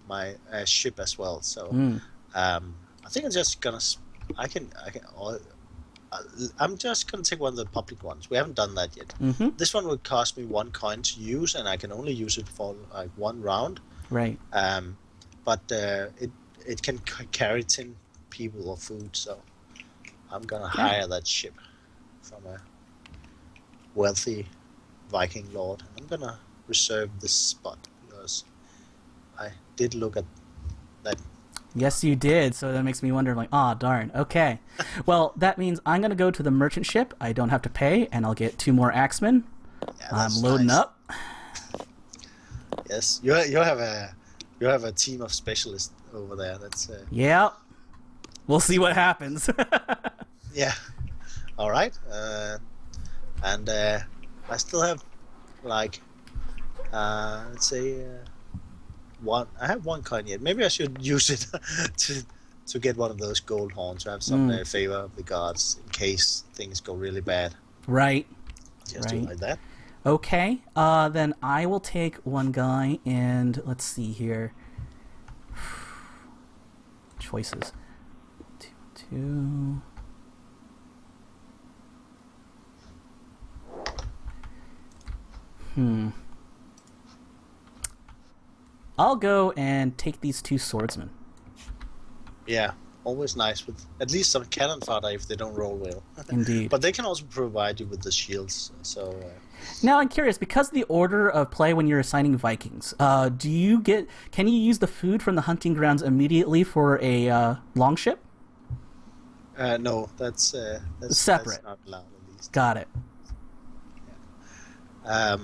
my ship as well. So I think I'm just gonna. I'm just gonna take one of the public ones. We haven't done that yet. Mm-hmm. This one would cost me 1 coin to use, and I can only use it for like 1 round. Right. But it can carry 10 people or food, so I'm gonna hire that ship from a wealthy Viking lord. I'm gonna reserve this spot because I did look at that. Yes, you did. So that makes me wonder, like, darn. Okay. Well, that means I'm going to go to the merchant ship. I don't have to pay, and I'll get 2 more axemen. Yeah, I'm loading up. Yes, you have a team of specialists over there. That's Yeah. We'll see what happens. yeah. All right. And I still have like let's say. I have 1 coin yet. Maybe I should use it to get one of those gold horns to have some favor of the gods in case things go really bad. Right. Just do it like that. Okay. Then I will take 1 guy, and let's see here. Choices. 2. I'll go and take these 2 swordsmen. Yeah, always nice with at least some cannon fodder if they don't roll well. Indeed. But they can also provide you with the shields. So now I'm curious, because of the order of play when you're assigning Vikings, can you use the food from the hunting grounds immediately for a longship? No, that's separate. That's not allowed at least. Got it. Yeah.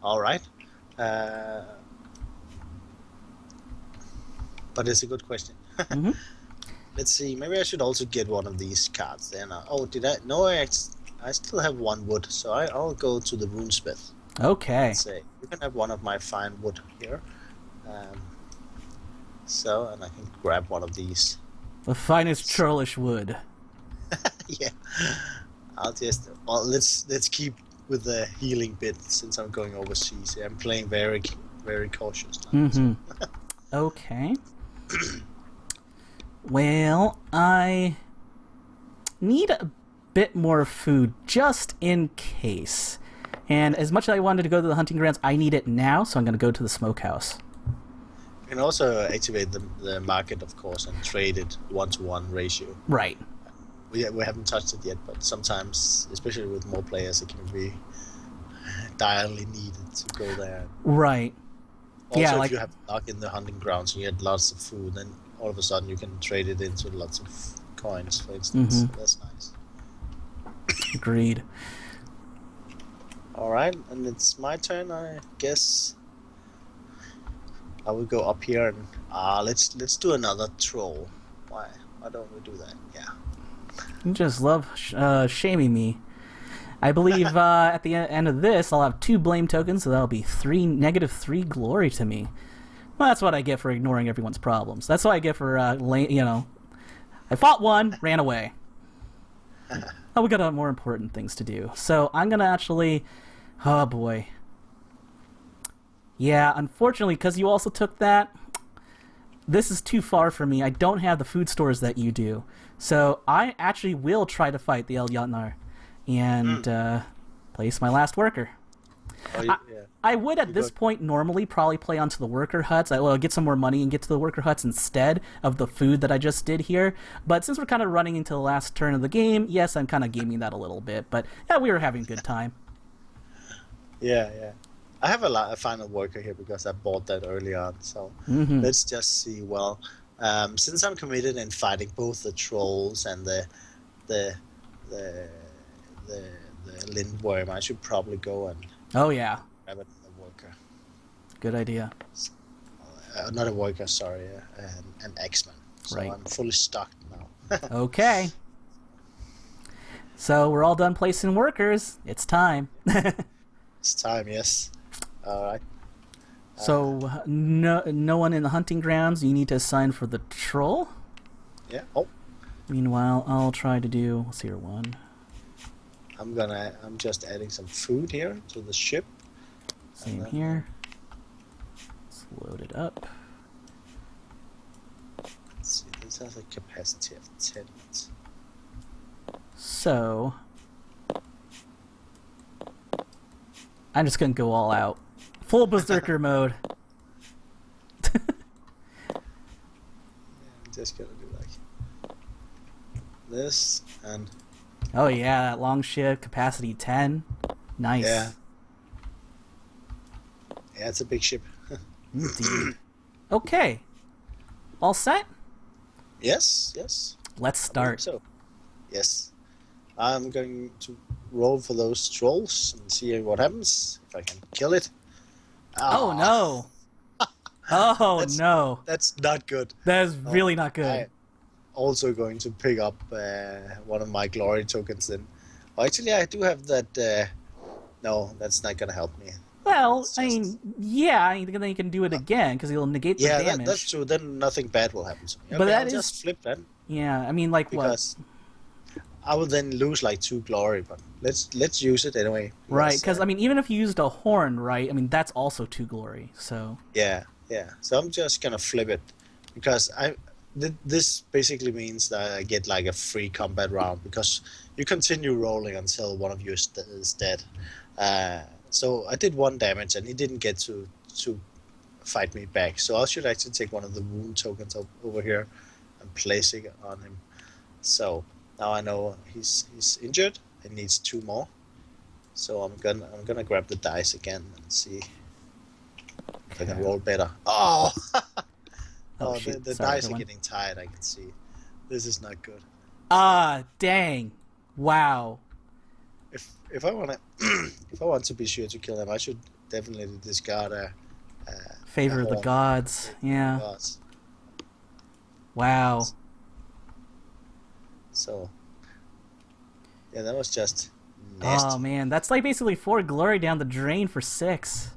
All right. But it's a good question. Mm-hmm. Let's see. Maybe I should also get one of these cards. Then, did I? No, I still have 1 wood, so I'll go to the runesmith. Okay. Let's say you can have one of my fine wood here. And I can grab one of these. The finest trollish wood. Yeah. Let's keep with the healing bit since I'm going overseas. I'm playing very, very cautious now. Mm-hmm. Okay. Well, I need a bit more food just in case. And as much as I wanted to go to the hunting grounds, I need it now, so I'm going to go to the smokehouse. You can also activate the market, of course, and trade it 1-to-1 ratio. Right. We haven't touched it yet, but sometimes, especially with more players, it can be direly needed to go there. Right. Also, if you have luck in the hunting grounds and you get lots of food, then all of a sudden you can trade it into lots of coins, for instance. Mm-hmm. So that's nice. Agreed. All right, and it's my turn, I guess. I will go up here and let's do another troll. Why don't we do that? Yeah. You just love shaming me. I believe at the end of this, I'll have 2 blame tokens, so that'll be -3 glory to me. Well, that's what I get for ignoring everyone's problems. That's what I get for, I fought 1, ran away. We got more important things to do. So I'm going to actually, oh boy. Yeah, unfortunately, because you also took that, this is too far for me. I don't have the food stores that you do. So I actually will try to fight the El Yatnar and place my last worker. Oh, I, yeah. I would at this point normally probably play onto the worker huts. I will get some more money and get to the worker huts instead of the food that I just did here. But since we're kind of running into the last turn of the game, yes, I'm kind of gaming that a little bit. But yeah, we were having a good time. Yeah. I have a final worker here because I bought that early on. So let's just see. Well, since I'm committed in fighting both the trolls and the lindworm, I should probably go and Oh yeah, grab another worker. good idea. Not a worker, sorry, an X-Men. So Right. I'm fully stocked now. Okay. So we're all done placing workers. It's time. It's time, yes. All right. So no one in the hunting grounds. You need to assign for the troll. Yeah. Oh, Meanwhile, I'll try to do. Let's see here, one. I'm just adding some food here to the ship. Same here. Let's load it up. Let's see. This has a capacity of 10. So I'm just gonna go all out, full berserker mode. I'm just gonna do like this and. Oh yeah, that long ship, capacity 10. Nice. Yeah. Yeah, it's a big ship. Indeed. Okay. All set? Yes. Let's start. So, yes. I'm going to roll for those trolls and see what happens. If I can kill it. Oh no. Oh no. That's not good. That is really not good. I'm also going to pick up one of my glory tokens then. Oh, actually, I do have that. No, that's not going to help me. Well, I mean, yeah, then you can do it again because it'll negate the Yeah, damage. that's true. Then nothing bad will happen to me. Okay, But that I'll is- just flip that. Yeah, I mean, like Because I will then lose like 2 glory, but let's use it anyway. what? Right, because I mean, even if you used a horn, right? I mean, that's also 2 glory. So Yeah. So I'm just gonna flip it because this basically means that I get like a free combat round because you continue rolling until one of you is dead. So I did 1 damage and he didn't get to fight me back. So I should actually take one of the wound tokens over here and place it on him. So now I know he's injured and needs 2 more. So I'm gonna grab the dice again and see if I can roll better. Oh, Oh, shoot. the Sorry, dice everyone. are getting tired. I can see. This is not good. ah, dang, wow. If I want to be sure to kill him, I should definitely discard a Favor of the horn. gods. Yeah. Gods. Wow. So yeah, that was just nasty. Oh man, that's like basically 4 glory down the drain for 6.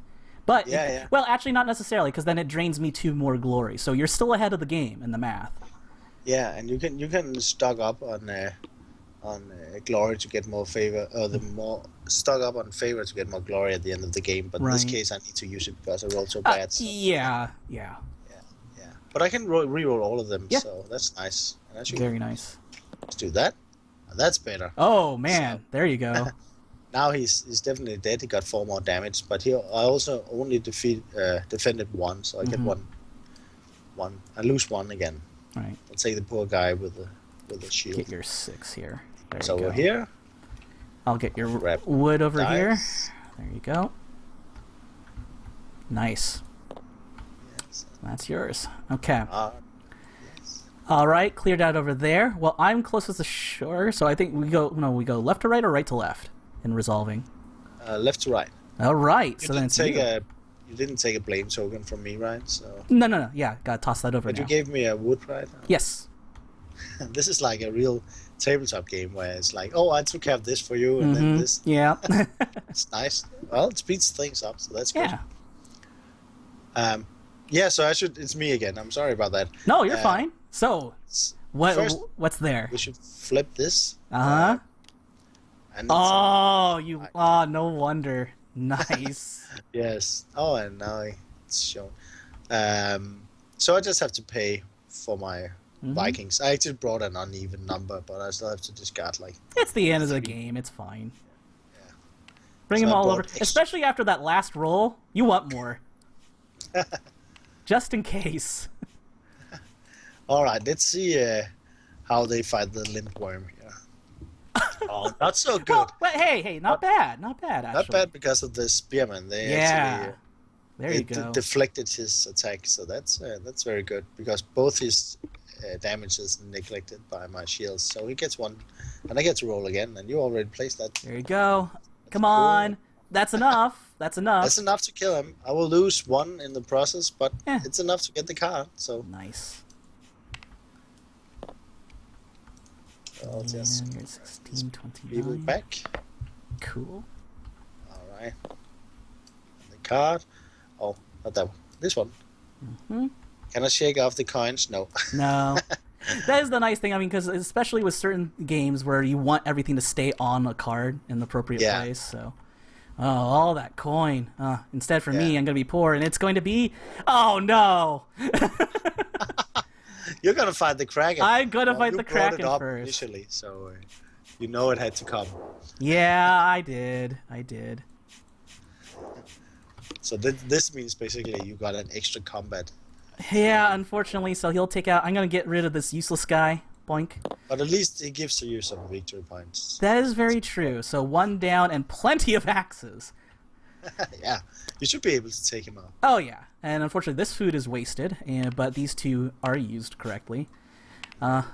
But Yeah. well, actually not necessarily, because then it drains me 2 more glory. So you're still ahead of the game in the math. Yeah, and you can stock up on glory to get more favor, or stock up on favor to get more glory at the end of the game. But in this Right. case, I need to use it because I rolled so bad. So, Yeah. yeah. But I can re-roll all of them, Yeah. so that's nice. And I should Very nice. just do that. That's better. Oh man, there you go. Now he's definitely dead. He got 4 more damage, but I also only defended 1, so I get one. I lose 1 again. Right. I'll take the poor guy with the shield. Get your 6 here. There So you go. we're here. I'll get your Grab wood over here. Dice. There you go. Nice. Yes. That's yours. Okay. Yes. All right, cleared out over there. Well, I'm closest to shore, so I think we go left to right or right to left in resolving. Left to right. All right. You So then didn't it's take you. you didn't take a blame token from me, right? So, No. Yeah, gotta toss that over but now. you gave me a wood, right? Yes. This is like a real tabletop game where it's like, oh, I took care of this for you, and then this. Yeah. It's nice. Well, it speeds things up, so that's good. Yeah. Yeah. So it's me again. I'm sorry about that. No, you're fine. So, First, what's there? we should flip this. Uh-huh. And Oh, no wonder. Nice. Yes. Oh, and now it's shown. So I just have to pay for my Vikings. I actually brought an uneven number, but I still have to discard like. It's the end of the 3. game. It's fine. Yeah. Bring So them I all brought over. extra. Especially after that last roll, you want more. Just in case. All right, let's see how they fight the lindworm here. Oh, not so good. Well, but hey, not bad. Not bad, actually. Not bad because of the spearman. They Yeah. actually There you go. deflected his attack, so that's very good because both his damage is neglected by my shields. So he gets 1, and I get to roll again. And you already placed that. There you go. Come on. That's enough. That's enough. That's enough to kill him. I will lose 1 in the process, but Eh. it's enough to get the card. So Nice. I'll just And you're 16, people 29. back. Cool. All right. And the card. Oh, not that one. This one. Mm-hmm. Can I shake off the coins? No. No. That is the nice thing. I mean, because especially with certain games where you want everything to stay on a card in the appropriate place. So, all that coin. Instead, for me, I'm going to be poor, and it's going to be. Oh no! You're gonna fight the Kraken. I'm gonna fight you the brought Kraken it up first. initially, so you know it had to come. Yeah, I did. So this means basically you got an extra combat. Yeah, unfortunately, so he'll take out. I'm gonna get rid of this useless guy. Boink. But at least it gives you some victory points. That is very true. So 1 down and plenty of axes. Yeah, you should be able to take him out. Oh yeah, and unfortunately this food is wasted, but these 2 are used correctly.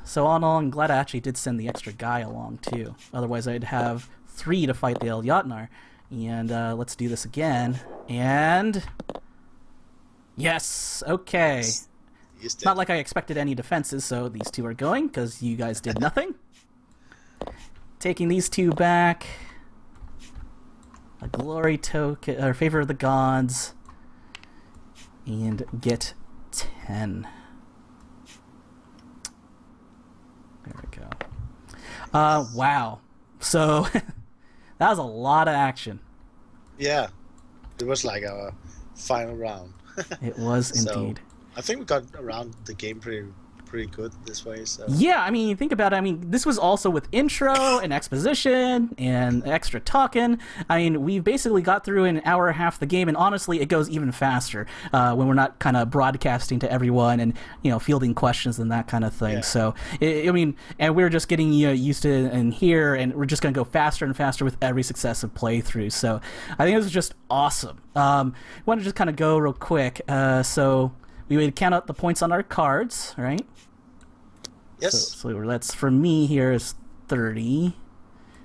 So all in all, I'm glad I actually did send the extra guy along too. Otherwise I'd have 3 to fight the Elyotnar. And let's do this again. And yes, okay. He's dead. Not like I expected any defenses, so these 2 are going because you guys did nothing. Taking these 2 back. A glory token, or favor of the gods, and get 10. There we go. Wow. So that was a lot of action. Yeah, it was like our final round. It was So, indeed. I think we got around the game pretty good this way. So Yeah, I mean, think about it. I mean, this was also with intro and exposition and extra talking. I mean, we basically got through an hour and a half the game, and honestly, it goes even faster when we're not kind of broadcasting to everyone and, fielding questions and that kind of thing. Yeah. So, I mean, and we're just getting used to it in here, and we're just going to go faster and faster with every successive playthrough. So, I think this is just awesome. I want to just kind of go real quick. So, we would count out the points on our cards, right? yes, So that's, for me here, is 30.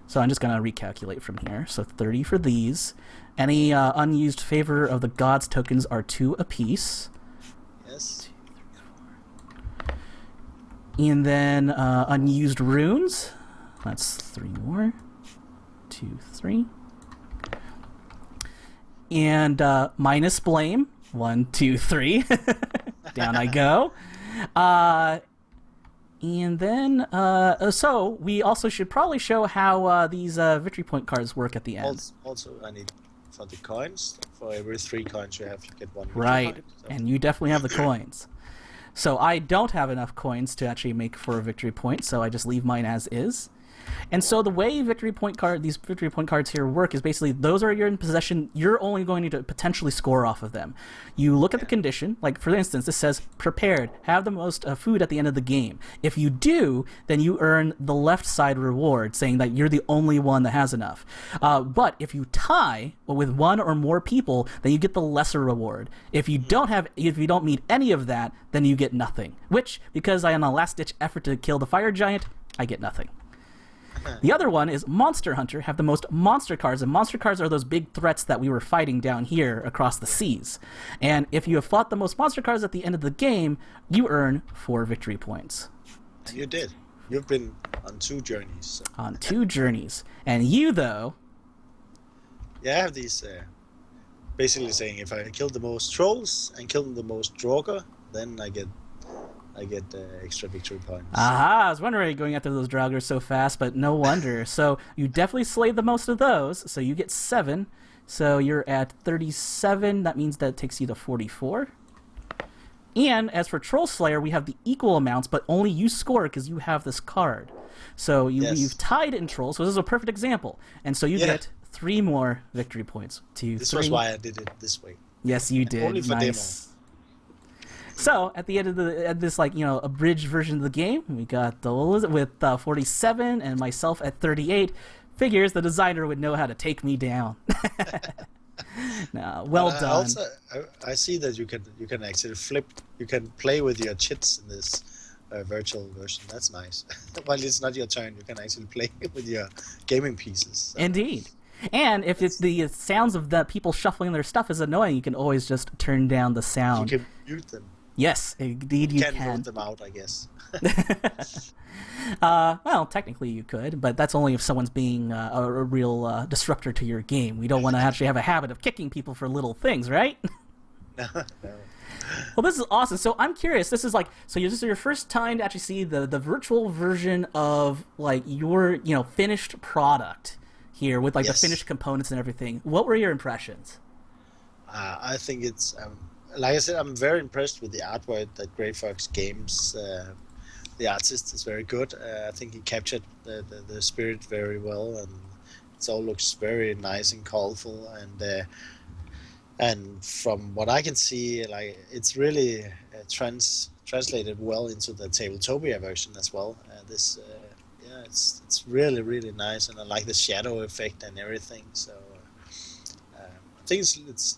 So I'm just going to recalculate from here. So 30 for these. Any unused favor of the gods tokens are 2 apiece. yes. And then unused runes. That's 3 more. 2, 3. And minus blame. 1, 2, 3. Down I go. And then, so we also should probably show how these victory point cards work at the end. Also, I need for the coins. For every 3 coins you have, you get 1 victory Right, point, so. and you definitely have the coins. So I don't have enough coins to actually make for a victory point, so I just leave mine as is. And so the way these victory point cards here work is basically those are in possession. You're only going to potentially score off of them. You look at the condition, like for instance, this says prepared, have the most food at the end of the game. If you do, then you earn the left side reward, saying that you're the only one that has enough. But if you tie with 1 or more people, then you get the lesser reward. If you don't meet any of that, then you get nothing. Which, because I am a last-ditch effort to kill the fire giant, I get nothing. The other one is Monster Hunter, have the most monster cards, and monster cards are those big threats that we were fighting down here across the seas. And if you have fought the most monster cards at the end of the game, you earn 4 victory points. And you did. You've been on 2 journeys. So. On 2 journeys. And you, though... Yeah, I have these basically saying if I kill the most trolls and kill the most Draugr, then I get extra victory points. Aha, I was wondering why you're going after those Draugr so fast, but no wonder. So you definitely slayed the most of those, so you get 7. So you're at 37. That means that takes you to 44. And as for Troll Slayer, we have the equal amounts, but only you score because you have this card. So you've tied in Troll, so this is a perfect example. And so you get 3 more victory points. This was why I did it this way. Yes, you did. Only for nice. Demo. So at the end of this abridged version of the game, we got the with 47 and myself at 38. Figures the designer would know how to take me down. No, well done. I see that you can actually flip. You can play with your chits in this virtual version. That's nice. While it's not your turn, you can actually play with your gaming pieces. So. Indeed. And if the sounds of the people shuffling their stuff is annoying, you can always just turn down the sound. You can mute them. Yes, indeed you can. Vote them out, I guess. Well, technically you could, but that's only if someone's being a real disruptor to your game. We don't want to actually have a habit of kicking people for little things, right? No. Well, this is awesome. So I'm curious. This is this is your first time to actually see the virtual version of your finished product here with the finished components and everything. What were your impressions? I think it's like I said, I'm very impressed with the artwork that Grey Fox Games. The artist is very good. I think he captured the spirit very well, and it all looks very nice and colorful. And from what I can see, it's really translated well into the Tabletopia version as well. It's really, really nice, and I like the shadow effect and everything. So I think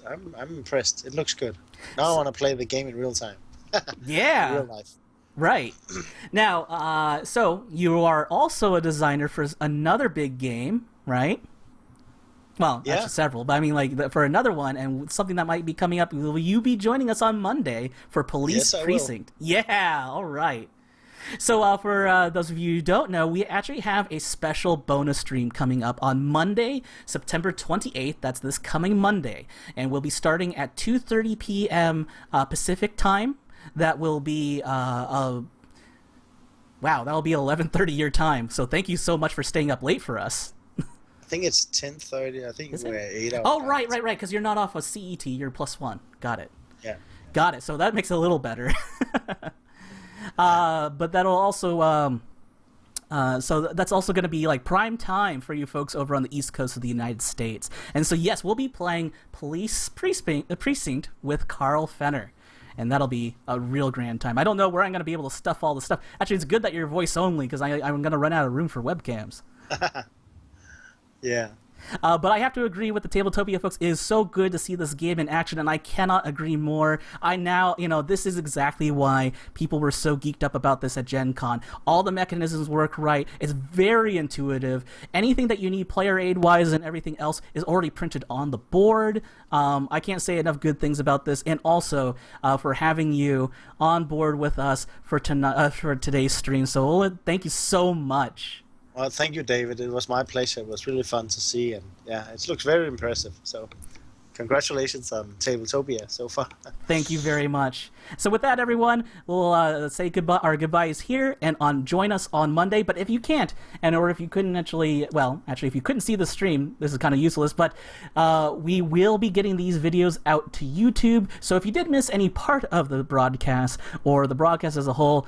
I'm impressed. It looks good. Now I want to play the game in real time. Yeah. In real life. Right. Now, so you are also a designer for another big game, right? Well, actually several, but I mean, for another one, and something that might be coming up. Will you be joining us on Monday for Police Precinct? Yeah, all right. So for those of you who don't know, we actually have a special bonus stream coming up on Monday, September 28th. That's this coming Monday. And we'll be starting at 2:30 p.m. Pacific time. That will be, that'll be 11:30 your time. So thank you so much for staying up late for us. I think it's 10:30. I think we're 8 hours. Oh, right, because you're not off of CET. You're +1. Got it. Yeah. Got it. So that makes it a little better. But that'll also, so that's also going to be prime time for you folks over on the East Coast of the United States. And so, yes, we'll be playing Police Precinct with Carl Fenner. And that'll be a real grand time. I don't know where I'm going to be able to stuff all the stuff. Actually, it's good that you're voice only, because I'm going to run out of room for webcams. Yeah. But I have to agree with the Tabletopia folks. It is so good to see this game in action, and I cannot agree more. This is exactly why people were so geeked up about this at Gen Con. All the mechanisms work right. It's very intuitive. Anything that you need player aid-wise and everything else is already printed on the board. I can't say enough good things about this, and also for having you on board with us for today's stream. So thank you so much. Well, thank you, David. It was my pleasure. It was really fun to see, and it looks very impressive. So, congratulations on Tabletopia so far. Thank you very much. So with that, everyone, we'll say goodbye. Our goodbyes here, and join us on Monday. But if you can't, or if you couldn't if you couldn't see the stream, this is kind of useless. But we will be getting these videos out to YouTube. So if you did miss any part of the broadcast or the broadcast as a whole,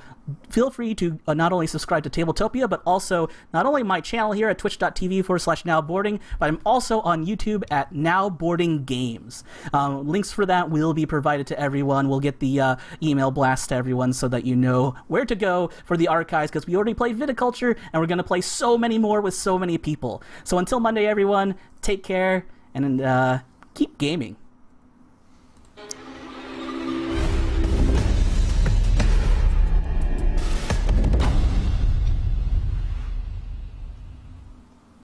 feel free to not only subscribe to Tabletopia, but also not only my channel here at twitch.tv/nowboarding, but I'm also on YouTube at nowboardinggames. Links for that will be provided to everyone. We'll get the email blast to everyone so that you know where to go for the archives, because we already played Viticulture, and we're going to play so many more with so many people. So until Monday, everyone, take care, and keep gaming.